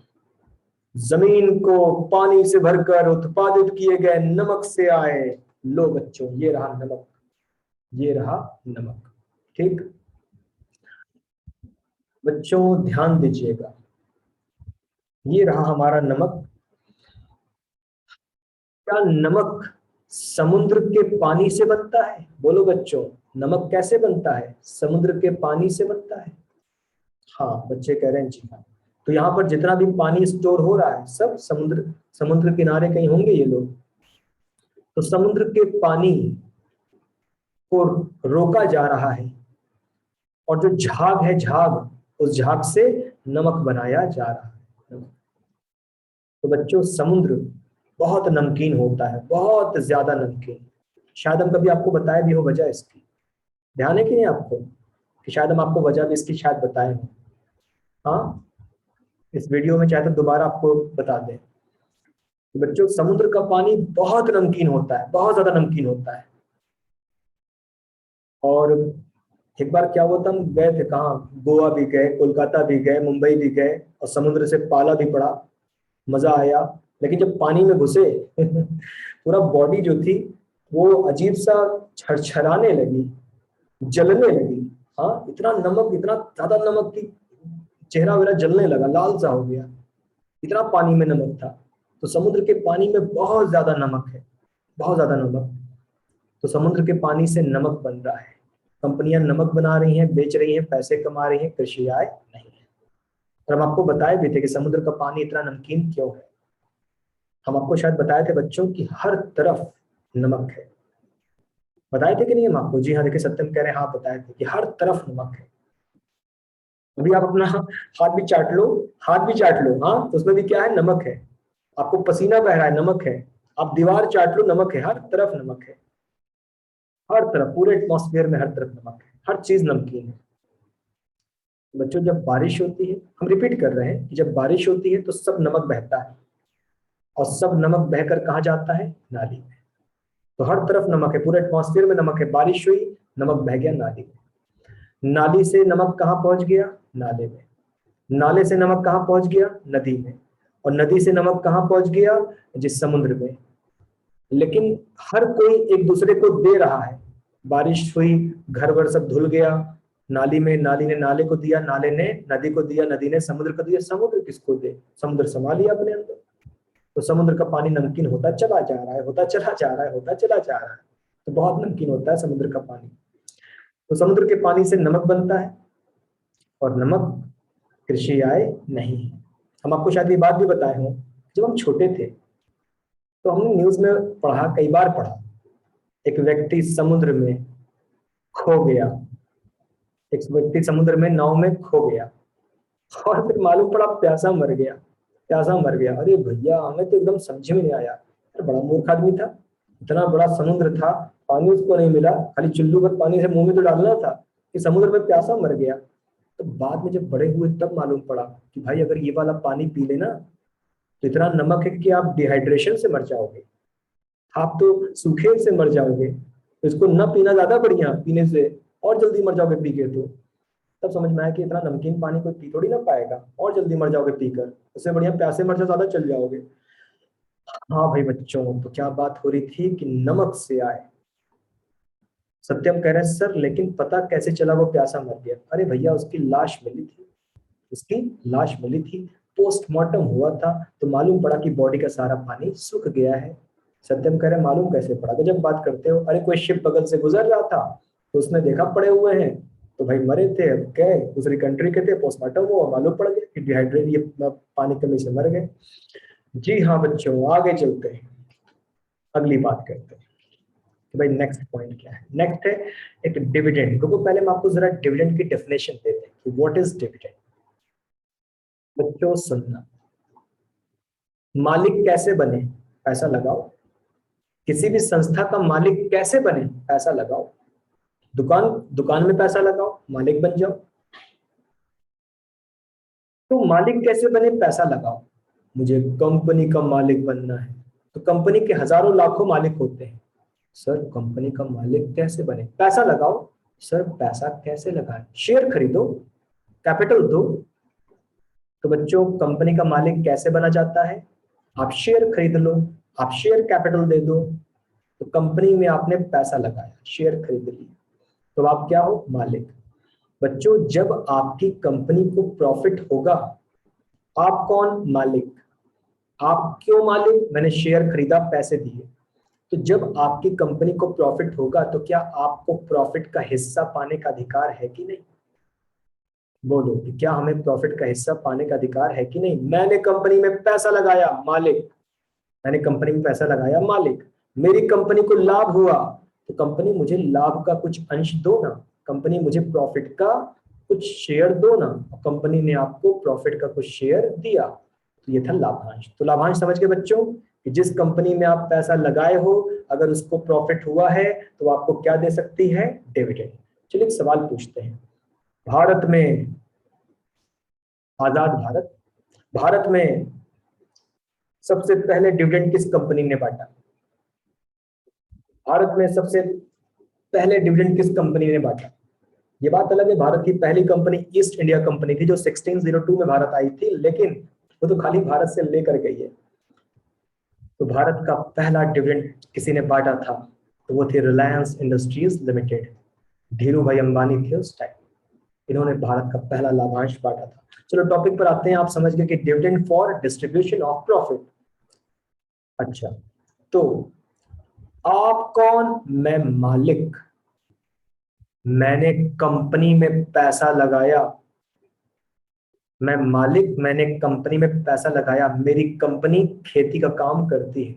जमीन को पानी से भरकर उत्पादित किए गए नमक से आए। लो बच्चों, ये रहा नमक, ये रहा नमक। ठीक बच्चों, ध्यान दीजिएगा, ये रहा हमारा नमक। क्या नमक समुद्र के पानी से बनता है? बोलो बच्चों, नमक कैसे बनता है? समुद्र के पानी से बनता है। हाँ, बच्चे कह रहे हैं जी हाँ। तो यहाँ पर जितना भी पानी स्टोर हो रहा है सब समुद्र, समुद्र किनारे कहीं होंगे ये लोग। तो समुद्र के पानी को रोका जा रहा है, और जो झाग है झाग, उस झाग से नमक बनाया जा रहा है। तो बच्चों समुद्र बहुत नमकीन होता है, बहुत ज्यादा नमकीन। शायद हम कभी आपको बताए भी हो वजह इसकी, ध्यान है कि नहीं आपको, कि शायद हम आपको वजह भी इसकी शायद बताए हो। हाँ, इस वीडियो में चाहे तो दोबारा आपको बता दें। तो बच्चों समुद्र का पानी बहुत नमकीन होता है, बहुत ज्यादा नमकीन होता है। और एक बार क्या हुआ था, हम गए थे कहाँ, गोवा भी गए, कोलकाता भी गए, मुंबई भी गए, और समुद्र से पाला भी पड़ा, मजा आया। लेकिन जब पानी में घुसे पूरा बॉडी जो थी वो अजीब सा छरछराने लगी, जलने लगी। हाँ, इतना नमक, इतना ज्यादा नमक कि चेहरा मेरा जलने लगा, लाल सा हो गया, इतना पानी में नमक था। तो समुद्र के पानी में बहुत ज्यादा नमक है, बहुत ज्यादा नमक। तो समुद्र के पानी से नमक बन रहा है, कंपनियां नमक बना रही हैं, बेच रही हैं, पैसे कमा रही हैं, कृषि आय नहीं है। और हम आपको बताए भी थे कि समुद्र का पानी इतना नमकीन क्यों है। हम आपको शायद बताए थे बच्चों कि हर तरफ नमक है, बताए थे कि नहीं हम आपको? जी हाँ, देखिए सत्यम कह रहे हैं हाँ बताए थे कि हर तरफ नमक है। अभी आप अपना हाथ भी चाट लो, हाथ भी चाट लो, हाँ, तो उसमें भी क्या है, नमक है। आपको पसीना बह रहा है, नमक है। आप दीवार चाट लो, नमक है, हर तरफ नमक है, हर तरफ, पूरे एटमॉस्फेयर में हर तरफ नमक है, हर चीज नमकीन है। बच्चों जब बारिश होती है, हम रिपीट कर रहे हैं कि जब बारिश होती है तो सब नमक बहता है, और सब नमक बहकर कहाँ जाता है, नाली में। तो हर तरफ नमक है, पूरे एटमॉस्फेयर में नमक है। बारिश हुई, नमक बह गया नाली में, नाली से नमक कहाँ पहुंच गया, नाले में, नाले से नमक कहाँ पहुंच गया, नदी में, और नदी से नमक कहाँ पहुंच गया, जिस समुद्र में। लेकिन हर कोई एक दूसरे को दे रहा है। बारिश हुई, घर वर सब धुल गया नाली में, नाली ने नाले को दिया, नाले ने नदी को दिया, नदी ने समुद्र को दिया, समुद्र किसको दे, समुद्र समा लिया अपने अंदर। तो समुद्र का पानी नमकीन होता चला जा रहा है, होता चला जा रहा है, होता चला जा रहा है। तो बहुत नमकीन होता है समुद्र का पानी। तो समुद्र के पानी से नमक बनता है, और नमक कृषि आय नहीं है। हम आपको शायद ये बात भी बताए हों, जब हम छोटे थे तो हमने न्यूज में पढ़ा, कई बार पढ़ा, एक व्यक्ति समुद्र में खो गया, एक व्यक्ति समुद्र में नाव में खो गया, और फिर मालूम पड़ा प्यासा मर गया, प्यासा मर गया। अरे भैया, हमें तो एकदम समझ में नहीं आया, अरे बड़ा मूर्ख आदमी था, इतना बड़ा समुद्र था, पानी उसको नहीं मिला, खाली चुल्लू भर पानी से मुंह में तो डालना था, कि समुद्र में प्यासा मर गया। तो बाद में जब बड़े हुए तब मालूम पड़ा कि भाई अगर ये वाला पानी पी लेना तो इतना नमक है कि आप डिहाइड्रेशन से मर जाओगे, आप तो सूखे से मर जाओगे। तो इसको न पीना ज्यादा बढ़िया, पीने से और जल्दी मर जाओगे पी के। तो तब समझ में आया कि इतना नमकीन पानी कोई पी थोड़ी ना पाएगा, और जल्दी मर जाओगे पीकर, उससे बढ़िया प्यासे मर जाओ, ज्यादा चल जाओगे। हाँ भाई बच्चों, तो क्या बात हो रही थी कि नमक से आए। सत्यम कह रहे हैं सर लेकिन पता कैसे चला वो प्यासा मर गया? अरे भैया, उसकी लाश मिली थी, उसकी लाश मिली थी, पोस्टमार्टम हुआ था, तो मालूम पड़ा कि बॉडी का सारा पानी सूख गया है। सत्यम कह रहे मालूम कैसे पड़ा? तो जब बात करते हो, अरे कोई शिप बगल से गुजर रहा था तो उसने देखा पड़े हुए हैं, तो भाई मरे थे, गए दूसरी कंट्री के थे, पोस्टमार्टम हुआ, मालूम पड़ गया कि डिहाइड्रेट, ये पानी कमी से मर गए। जी हाँ बच्चों, आगे चलते हैं, अगली बात करते हैं कि भाई नेक्स्ट पॉइंट क्या है। नेक्स्ट है एक डिविडेंड। रुको, पहले हम आपको जरा डिविडेंड की डेफिनेशन देते हैं कि व्हाट इज डिविडेंड। बच्चों सुनना, मालिक कैसे बने, पैसा लगाओ। किसी भी संस्था का मालिक कैसे बने, पैसा लगाओ। दुकान, दुकान में पैसा लगाओ, मालिक बन जाओ। तो मालिक कैसे बने, पैसा लगाओ। मुझे कंपनी का मालिक बनना है, तो कंपनी के हजारों लाखों मालिक होते हैं। सर कंपनी का मालिक कैसे बने, पैसा लगाओ। सर पैसा कैसे लगाए, शेयर खरीदो, कैपिटल दो। तो बच्चों कंपनी का मालिक कैसे बना जाता है, आप शेयर खरीद लो, आप शेयर कैपिटल दे दो। तो कंपनी में आपने पैसा लगाया, शेयर खरीद लिया, तो आप क्या हो, मालिक। बच्चों जब आपकी कंपनी को प्रॉफिट होगा, आप कौन, मालिक। आप क्यों मालिक, मैंने शेयर खरीदा, पैसे दिए। तो जब आपकी कंपनी को प्रॉफिट होगा तो क्या आपको प्रॉफिट का हिस्सा पाने का अधिकार है कि नहीं? बोलो कि क्या हमें प्रॉफिट का हिस्सा पाने का अधिकार है कि नहीं? मैंने कंपनी में पैसा लगाया, मालिक। मैंने कंपनी में पैसा लगाया, मालिक। मेरी कंपनी को लाभ हुआ, तो कंपनी मुझे लाभ का कुछ अंश दो ना, कंपनी मुझे प्रॉफिट का कुछ शेयर दो ना। कंपनी ने आपको प्रॉफिट का कुछ शेयर दिया, तो ये था लाभांश। तो लाभांश समझ गए बच्चों कि जिस कंपनी में आप पैसा लगाए हो अगर उसको प्रॉफिट हुआ है तो आपको क्या दे सकती है, डिविडेंड। चलिए एक सवाल पूछते हैं, भारत में, आजाद भारत, भारत में सबसे पहले डिविडेंड किस कंपनी ने बांटा? भारत में सबसे पहले डिविडेंड किस कंपनी ने बांटा? ये बात अलग है, भारत की पहली कंपनी ईस्ट इंडिया कंपनी थी जो 1602 में भारत आई थी, लेकिन वो तो खाली भारत से लेकर गई है। तो भारत का पहला डिविडेंड किसी ने बांटा था, तो वो थे रिलायंस इंडस्ट्रीज लिमिटेड, धीरू भाई अंबानी थे उस टाइम, इन्होंने भारत का पहला लाभांश बांटा था। चलो टॉपिक पर आते हैं, आप समझ गए कि dividend for distribution of profit. अच्छा, तो आप कौन? मैं मालिक, मैंने कंपनी में पैसा लगाया, मैं मालिक, मैंने कंपनी में पैसा लगाया, मेरी कंपनी खेती का काम करती है,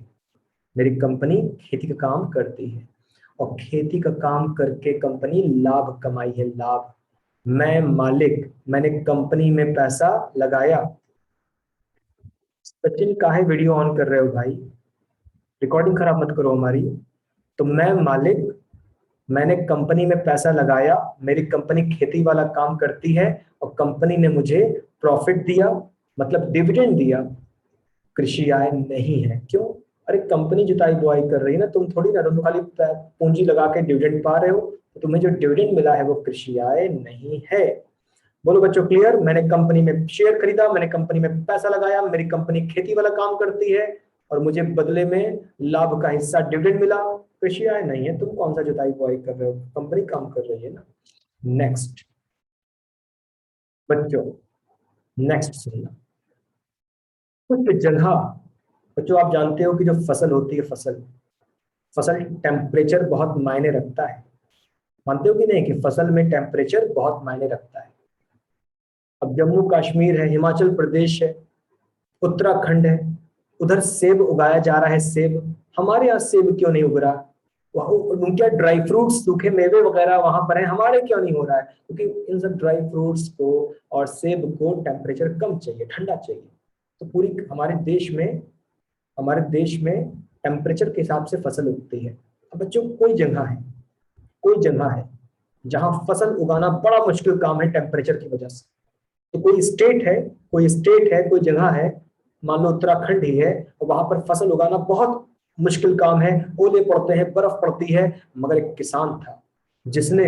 मेरी कंपनी खेती का काम करती है और खेती का काम करके कंपनी लाभ कमाई है, लाभ। मैं मालिक, मैंने कंपनी में पैसा लगाया। सचिन काहे वीडियो ऑन कर रहे हो भाई, रिकॉर्डिंग खराब मत करो हमारी। तो मैं मालिक, मैंने कंपनी में पैसा लगाया, मेरी कंपनी खेती वाला काम करती है और कंपनी ने मुझे प्रॉफिट दिया, मतलब डिविडेंड दिया। कृषि आय नहीं है। क्यों? अरे कंपनी जुताई बुआई कर रही है ना, तुम थोड़ी ना, तुम खाली पूंजी लगा के डिविडेंड पा रहे हो, तो तुम्हें जो डिविडेंड मिला है वो कृषि आय नहीं है। बोलो बच्चों क्लियर? मैंने कंपनी में शेयर खरीदा, मैंने कंपनी में पैसा लगाया, मेरी कंपनी खेती वाला काम करती है और मुझे बदले में लाभ का हिस्सा डिविडेंड मिला, कृषि आय नहीं है। तुम कौन सा जुताई बुआई कर रहे हो, कंपनी काम कर रही है ना। नेक्स्ट बच्चों, नेक्स्ट सुनना, कुछ जगह, बच्चों आप जानते हो कि जो फसल होती है, फसल फसल टेम्परेचर बहुत मायने रखता है, मानते हो कि नहीं कि फसल में टेम्परेचर बहुत मायने रखता है। अब जम्मू कश्मीर है, हिमाचल प्रदेश है, उत्तराखंड है, उधर सेब उगाया जा रहा है, सेब। हमारे यहाँ सेब क्यों नहीं उग रहा? उनके ड्राई फ्रूट्स, सूखे मेवे वगैरह वहां पर है, हमारे क्यों नहीं हो रहा है? क्योंकि इन सब ड्राई फ्रूट्स को और सेब को टेम्परेचर कम चाहिए, ठंडा चाहिए। तो पूरी हमारे देश में टेम्परेचर के हिसाब से फसल उगती है। अब बच्चों कोई जगह है जहां फसल उगाना बड़ा मुश्किल काम है टेम्परेचर की वजह से। तो कोई जगह है, मान लो उत्तराखंड ही है, और वहां पर फसल उगाना बहुत मुश्किल काम है, ओले पड़ते हैं, बर्फ पड़ती है, मगर एक किसान था जिसने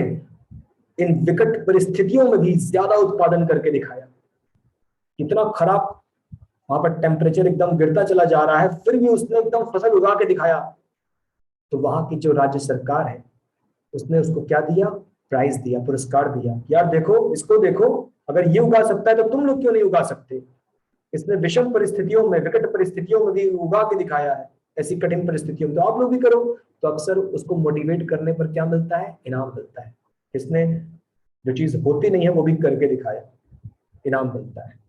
इन विकट परिस्थितियों में भी ज्यादा उत्पादन करके दिखाया। इतना खराब वहां पर टेम्परेचर एकदम गिरता चला जा रहा है, फिर भी उसने एकदम फसल उगा के दिखाया। तो वहां की जो राज्य सरकार है उसने उसको क्या दिया? प्राइज दिया, पुरस्कार दिया। यार देखो, इसको देखो, अगर ये उगा सकता है तो तुम लोग क्यों नहीं उगा सकते? इसने विषम परिस्थितियों में, विकट परिस्थितियों में भी उगा के दिखाया है, ऐसी कठिन परिस्थितियों में, तो आप लोग भी करो। तो अक्सर उसको मोटिवेट करने पर क्या मिलता है? इनाम मिलता है। इसने जो चीज होती नहीं है वो भी करके दिखाया, इनाम मिलता है।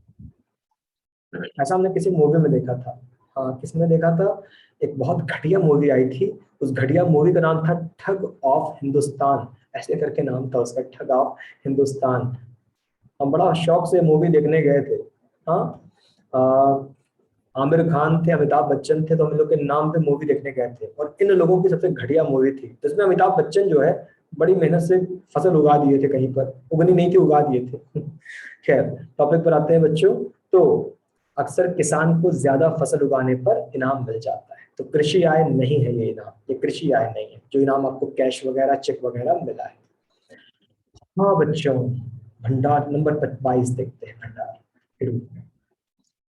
ऐसा हमने किसी मूवी में देखा था। हाँ, किसने देखा था? एक बहुत घटिया मूवी आई थी, उस घटिया मूवी का नाम था ठग ऑफ हिंदुस्तान, ऐसे करके नाम था उसका, ठग ऑफ हिंदुस्तान। हम बड़ा शौक से मूवी देखने गए थे। हाँ, आमिर खान थे, अमिताभ बच्चन थे, तो हम लोग के नाम पे मूवी देखने गए थे, और इन लोगों की सबसे घटिया मूवी थी जिसमें अमिताभ बच्चन जो है बड़ी मेहनत से फसल उगा दिए थे, कहीं पर उगनी नहीं थी, उगा दिए थे। खैर, टॉपिक पर आते हैं बच्चों। तो अक्सर किसान को ज्यादा फसल उगाने पर इनाम मिल जाता है, तो कृषि आय नहीं है ये इनाम, ये कृषि आय नहीं है जो इनाम आपको कैश वगैरह, चेक वगैरह मिला है। हाँ बच्चों, भंडार नंबर 22 देखते हैं, भंडार के रूप में।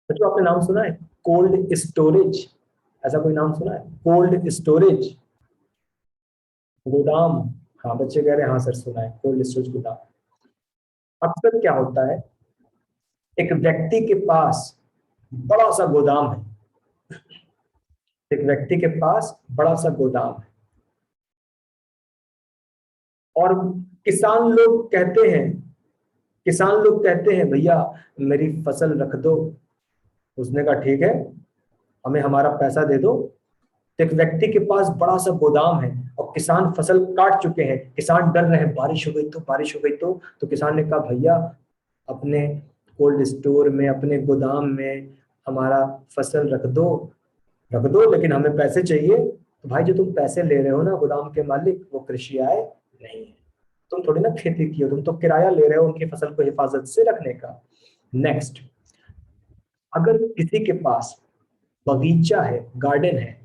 बच्चों आपने नाम सुना है कोल्ड स्टोरेज? ऐसा कोई नाम सुना है? कोल्ड स्टोरेज, गोदाम। हाँ बच्चे कह रहे हैं हाँ सर सुना है, कोल्ड स्टोरेज गोदाम। अक्सर क्या होता है, एक व्यक्ति के पास बड़ा सा गोदाम है, एक व्यक्ति के पास बड़ा सा गोदाम है, और किसान लोग कहते हैं किसान लोग कहते हैं भैया मेरी फसल रख दो। उसने कहा ठीक है, हमें हमारा पैसा दे दो, तो एक व्यक्ति के पास बड़ा सा गोदाम है और किसान फसल काट चुके हैं, किसान डर रहे हैं बारिश हो गई तो, बारिश हो गई तो किसान ने कहा भैया अपने कोल्ड स्टोर में, अपने गोदाम में हमारा फसल रख दो, लेकिन हमें पैसे चाहिए। तो भाई जो तुम पैसे ले रहे हो ना गोदाम के मालिक, वो कृषि आय नहीं है। तुम थोड़ी ना खेती की हो, तुम तो किराया ले रहे हो उनकी फसल को हिफाजत से रखने का। नेक्स्ट, अगर किसी के पास बगीचा है, गार्डन है,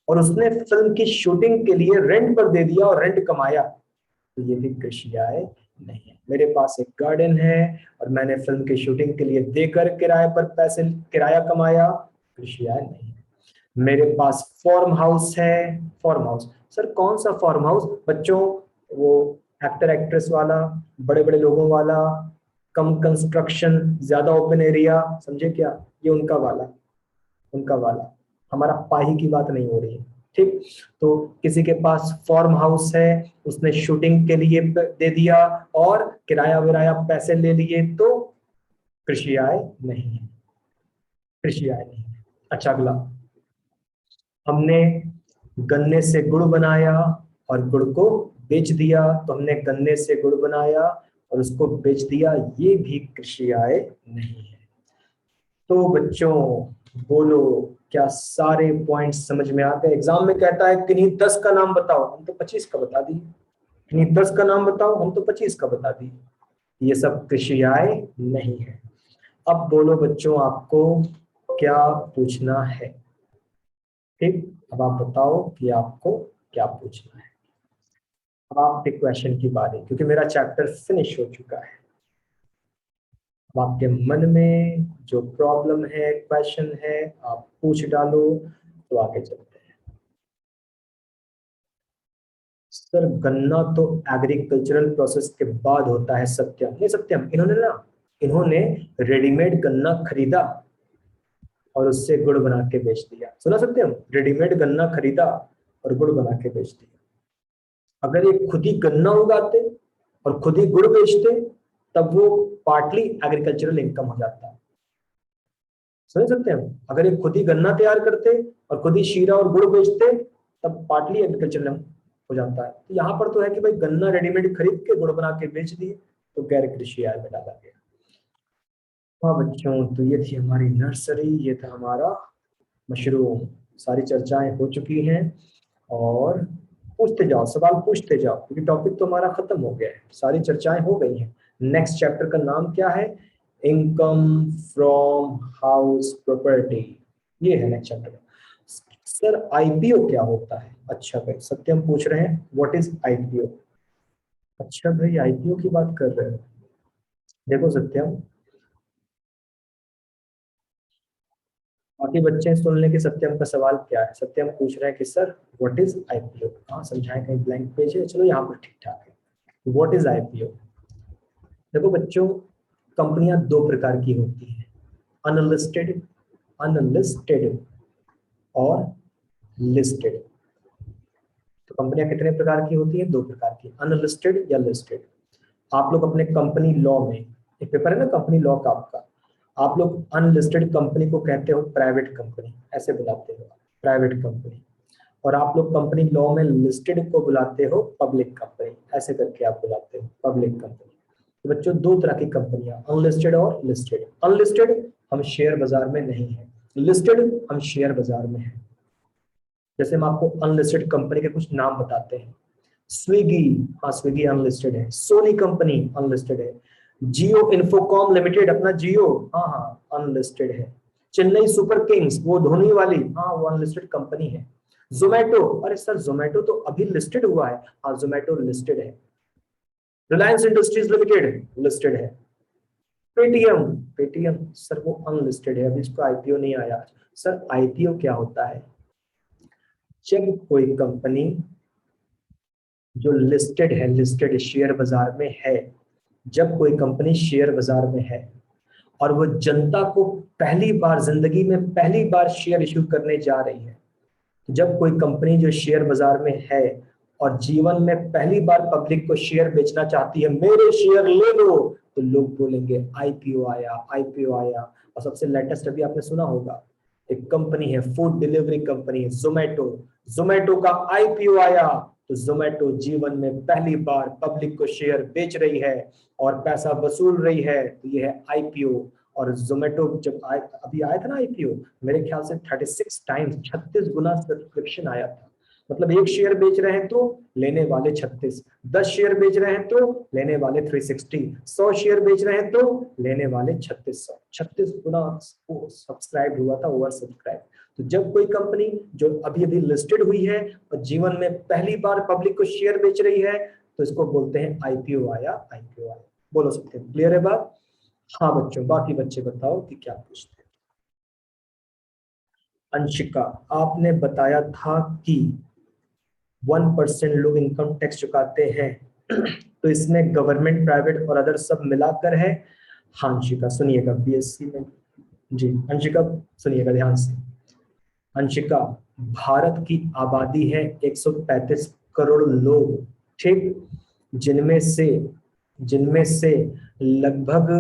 और उसने फिल्म की शूटिंग के लिए रेंट पर दे दिया और रेंट कमाया, तो ये भी कृषि आय नहीं है। मेरे पास एक गार्डन है और मैंने फिल्म की शूटिंग के लिए देकर किराए पर पैसे, किराया कमाया, कृषि आय नहीं है। मेरे पास फार्म हाउस है, फार्म हाउस, सर कौन सा फार्म हाउस बच्चों? वो एक्टर एक्ट्रेस वाला, बड़े बड़े लोगों वाला, कम कंस्ट्रक्शन, ज्यादा ओपन एरिया, समझे क्या? ये उनका वाला, उनका वाला, हमारा पाही की बात नहीं हो रही है। ठीक, तो किसी के पास फार्म हाउस है, उसने शूटिंग के लिए दे दिया और किराया विराया पैसे ले लिए, तो कृषि आय नहीं है, कृषि आय नहीं है। अच्छा अगला, हमने गन्ने से गुड़ बनाया और गुड़ को बेच दिया, तो हमने गन्ने से गुड़ बनाया और उसको बेच दिया, ये भी कृषि आय नहीं है। तो बच्चों बोलो, क्या सारे पॉइंट्स समझ में आ गए? एग्जाम में कहता है किन्हीं 10 का नाम बताओ, हम तो 25 का बता दिए। किन्हीं 10 का नाम बताओ, हम तो 25 का बता दिए। ये सब कृषि आय नहीं है। अब बोलो बच्चों, आपको क्या पूछना है? ठीक, अब आप बताओ कि आपको क्या पूछना है। अब आपके क्वेश्चन की बारी, क्योंकि मेरा चैप्टर फिनिश हो चुका है। अब आपके मन में जो प्रॉब्लम है, क्वेश्चन है, आप पूछ डालो, तो आगे चलते हैं। सर गन्ना तो एग्रीकल्चरल प्रोसेस के बाद होता है। सत्यम नहीं, सत्यम इन्होंने रेडीमेड गन्ना खरीदा और उससे गुड़ बना के बेच दिया। सुना सत्यम? रेडीमेड गन्ना खरीदा और गुड़ बना के बेच दिया। अगर ये खुद ही गन्ना उगाते और खुद ही गुड़ बेचते, तब वो पार्टली एग्रीकल्चरल इनकम हो जाता है। समझ सकते हैं? अगर ये खुद ही गन्ना तैयार करते और खुद ही शीरा और गुड़ बेचते, तब पार्टली एग्रीकल्चरल हो जाता है। तो यहाँ पर तो है कि भाई गन्ना रेडीमेड खरीद के गुड़ बना के बेच दिए, तो गैर कृषि आय में डाला गया। हाँ बच्चों, तो ये थी हमारी नर्सरी, ये था हमारा मशरूम। सारी चर्चाएं हो चुकी हैं और पूछते जाओ, सवाल पूछते जाओ, क्योंकि टॉपिक तो हमारा खत्म हो गया है, सारी चर्चाएं हो गई हैं। नेक्स्ट चैप्टर का नाम क्या है? इनकम फ्रॉम हाउस प्रॉपर्टी, ये है नेक्स्ट चैप्टर। सर आईपीओ क्या होता है? अच्छा भाई, सत्यम पूछ रहे हैं व्हाट इज आईपीओ। अच्छा भाई, आईपीओ की बात कर रहे हो। देखो सत्यम, बाकी बच्चे सुन लें कि सत्यम का सवाल क्या है। सत्यम पूछ रहे हैं कि सर व्हाट इज आईपीओ। हाँ समझाएं, कहीं ब्लैंक पेज है, चलो यहाँ पर ठीक ठाक है। What is IPO? देखो बच्चों, कंपनियां दो प्रकार की होती हैं, अनलिस्टेड, अनलिस्टेड और लिस्टेड। तो कंपनियां कितने प्रकार की होती हैं? दो प्रकार की, अनलिस्टेड या लिस्टेड। आप लोग अपने कंपनी लॉ में, एक पेपर है ना कंपनी लॉ का आपका, आप लोग अनलिस्टेड कंपनी को कहते हो प्राइवेट कंपनी, ऐसे बुलाते हो प्राइवेट कंपनी। और आप लोग कंपनी लॉ में लिस्टेड को बुलाते हो पब्लिक कंपनी, ऐसे करके आप बुलाते हो पब्लिक कंपनी। तो बच्चों दो तरह की कंपनियां, अनलिस्टेड और लिस्टेड। अनलिस्टेड हम शेयर बाजार में नहीं है, लिस्टेड हम शेयर बाजार में है। जैसे हम आपको अनलिस्टेड कंपनी के कुछ नाम बताते हैं। स्विगी, हाँ स्विगी अनलिस्टेड है। सोनी कंपनी अनलिस्टेड है। जियो इन्फोकॉम लिमिटेड, अपना जियो, हाँ हाँ अनलिस्टेड है। चेन्नई सुपर किंग्स, वो धोनी वाली, हाँ वो अनलिस्टेड कंपनी है। जोमेटो, अरे सर जोमेटो तो अभी लिस्टेड हुआ है, हाँ जोमेटो लिस्टेड है। रिलायंस इंडस्ट्रीज लिमिटेड लिस्टेड है। पेटीएम, पेटीएम सर वो अनलिस्टेड है, अभी इसको आईपीओ नहीं आया। सर आईपीओ क्या होता है? जब कोई कंपनी जो लिस्टेड है, लिस्टेड शेयर बाजार में है, जब कोई कंपनी शेयर बाजार में है और वो जनता को पहली बार जिंदगी में पहली बार शेयर इश्यू करने जा रही है, जब कोई कंपनी जो शेयर बाजार में है और जीवन में पहली बार पब्लिक को शेयर बेचना चाहती है, मेरे शेयर ले लो, तो लोग बोलेंगे आईपीओ आया, आईपीओ आया। और सबसे लेटेस्ट अभी आपने सुना होगा एक कंपनी है, फूड डिलीवरी कंपनी है जोमेटो। जोमेटो का आईपीओ आया तो जोमेटो जीवन में पहली बार पब्लिक को शेयर बेच रही है और पैसा वसूल रही है, तो ये है आईपीओ। और जोमेटो जब अभी आया था ना आईपीओ, मेरे ख्याल से 36 टाइम्स 36 गुना सब्सक्रिप्शन आया था। मतलब एक शेयर बेच रहे हैं तो लेने वाले 36, 10 शेयर बेच रहे हैं तो लेने वाले 360, 100 शेयर बेच रहे हैं तो लेने वाले 36 गुना सब्सक्राइब हुआ था, ओवर सब्सक्राइब। तो जब कोई कंपनी जो अभी अभी लिस्टेड हुई है और जीवन में पहली बार पब्लिक को शेयर बेच रही है, तो इसको बोलते हैं आईपीओ आया, आईपीओ आया। बोलो सकते हैं, क्लियर है बात? हाँ बच्चों, बाकी बच्चे बताओ कि क्या पूछते हैं। अंशिका, आपने बताया था कि 1% लोग इनकम टैक्स चुकाते हैं, तो इसमें गवर्नमेंट, प्राइवेट और अदर सब मिलाकर है। हाँ अंशिका सुनिएगा, बीएससी में। जी अंशिका सुनिएगा ध्यान से। अंशिका, भारत की आबादी है 135 करोड़ लोग, ठीक? जिनमें से लगभग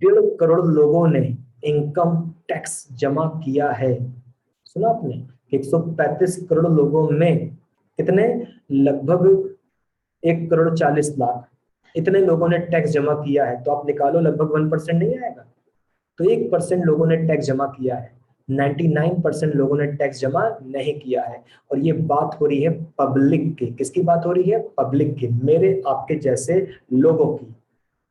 1.5 करोड़ लोगों ने इनकम टैक्स जमा किया है। सुना आपने? 135 करोड़ लोगों में कितने? लगभग 1 करोड़ 40 लाख, इतने लोगों ने टैक्स जमा किया है। तो आप निकालो, लगभग 1% नहीं आएगा, तो 1% लोगों ने टैक्स जमा किया है, 99% लोगों ने टैक्स जमा नहीं किया है। और ये बात हो रही है पब्लिक की। किसकी बात हो रही है? पब्लिक की, मेरे आपके जैसे लोगों की।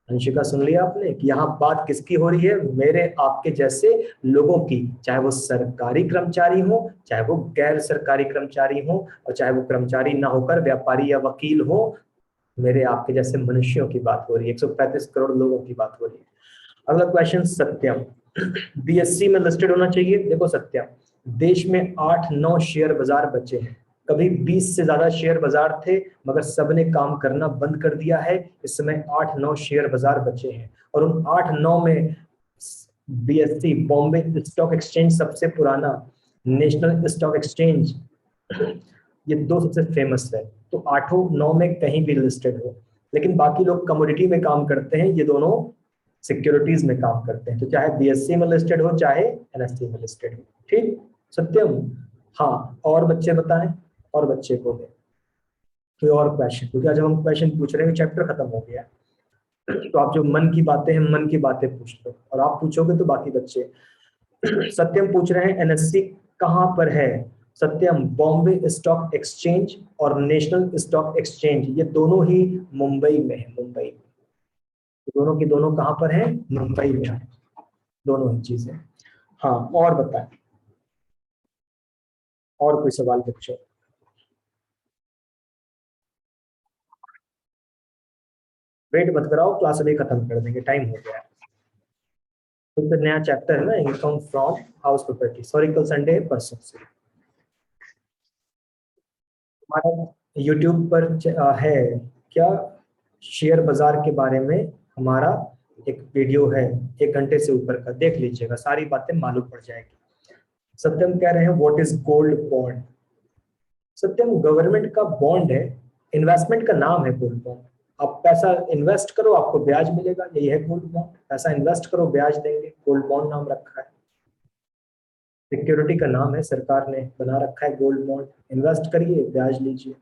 अंशिका सुन लिया आपने कि यहाँ बात किसकी हो रही है? मेरे आपके जैसे लोगों की, चाहे वो सरकारी कर्मचारी हो, चाहे वो गैर सरकारी कर्मचारी हो, और चाहे वो कर्मचारी ना होकर व्यापारी या वकील हो, मेरे आपके जैसे मनुष्यों की बात हो रही है। 135 करोड़ लोगों की बात हो रही है। अगला क्वेश्चन, सत्यम, बीएससी में लिस्टेड होना चाहिए। देखो सत्यम, देश में 8-9 शेयर बाजार बचे हैं। कभी 20 से ज्यादा शेयर बाजार थे, मगर सबने काम करना बंद कर दिया है। इस समय 8-9 शेयर बाजार बचे हैं, और उन 8-9 में बीएससी, बॉम्बे स्टॉक एक्सचेंज सबसे पुराना, नेशनल स्टॉक एक्सचेंज, ये दो सबसे फेमस है। तो 8-9 में कहीं भी लिस्टेड हो, लेकिन बाकी लोग कमोडिटी में काम करते हैं, ये दोनों सिक्योरिटीज में काम करते हैं। तो चाहे बीएससी में लिस्टेड हो, चाहे एनएससी में लिस्टेड हो, ठीक? सत्यम, हाँ। और बच्चे बताएं, और बच्चे को दे कोई और क्वेश्चन, क्योंकि आज हम क्वेश्चन पूछ रहे हैं, चैप्टर खत्म हो गया। तो आप जो मन की बातें हैं, मन की बातें पूछ लो, और आप पूछोगे तो बाकी बच्चे। सत्यम पूछ रहे हैं एनएससी कहाँ पर है? सत्यम, बॉम्बे स्टॉक एक्सचेंज और नेशनल स्टॉक एक्सचेंज, ये दोनों ही मुंबई में है, मुंबई में। दोनों की दोनों कहाँ पर है? मुंबई में है, दोनों ही चीजें। हाँ, और बताएं, और कोई सवाल बच्चों? वेट मत कराओ, क्लास अभी खत्म कर देंगे, टाइम हो गया है। तो फिर नया चैप्टर है ना, income from house property. Sorry, कल संडे है, परसों से हमारा यूट्यूब पर है क्या, शेयर बाजार के बारे में हमारा एक वीडियो है, 1 घंटे से ऊपर का, देख लीजिएगा, सारी बातें मालूम पड़ जाएगी। सत्यम कह रहे हैं what is gold bond? Satyam, government का बॉन्ड है, इन्वेस्टमेंट का नाम है गोल्ड बॉन्ड। आप पैसा इन्वेस्ट करो, आपको ब्याज मिलेगा, यही है गोल्ड बॉन्ड। पैसा इन्वेस्ट करो, ब्याज देंगे, गोल्ड बॉन्ड नाम रखा है। सिक्योरिटी का नाम है, सरकार ने बना रखा है गोल्ड बॉन्ड। इन्वेस्ट करिए, ब्याज लीजिए।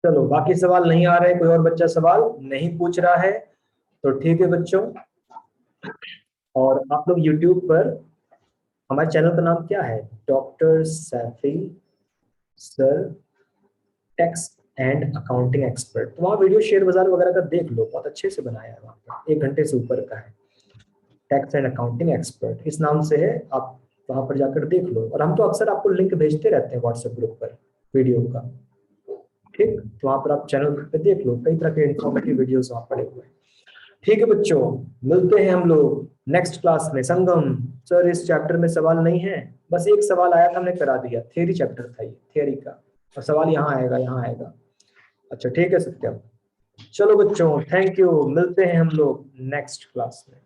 चलो, बाकी सवाल नहीं आ रहे, कोई और बच्चा सवाल नहीं पूछ रहा है, तो ठीक है बच्चों। और आप लोग यूट्यूब पर, हमारे चैनल का नाम क्या है? Doctor Saifi sir tax and accounting expert. तो वहाँ वीडियो शेयर बाजार वगैरह का देख लो, बहुत अच्छे से बनाया है, वहाँ पर 1 घंटे से ऊपर का है। टैक्स एंड अकाउंटिंग एक्सपर्ट इस नाम से है, आप वहाँ पर जाकर देख लो। और हम तो अक्सर आपको लिंक भेजते रहते हैं व्हाट्सएप ग्रुप पर वीडियो का, ठीक? तो वहाँ पर आप चैनल पे देख लो, कई तरह के इन्फॉर्मेटिव वीडियोस वहाँ पड़े हुए हैं। ठीक है बच्चों, मिलते हैं हम लोग नेक्स्ट क्लास में। संगम सर, इस चैप्टर में सवाल नहीं है? बस एक सवाल आया था, हमने करा दिया, थ्योरी चैप्टर था ये, थ्योरी का, और सवाल यहाँ आएगा, यहाँ आएगा। अच्छा ठीक है सत्यम, चलो बच्चों, थैंक यू, मिलते हैं हम लोग नेक्स्ट क्लास में।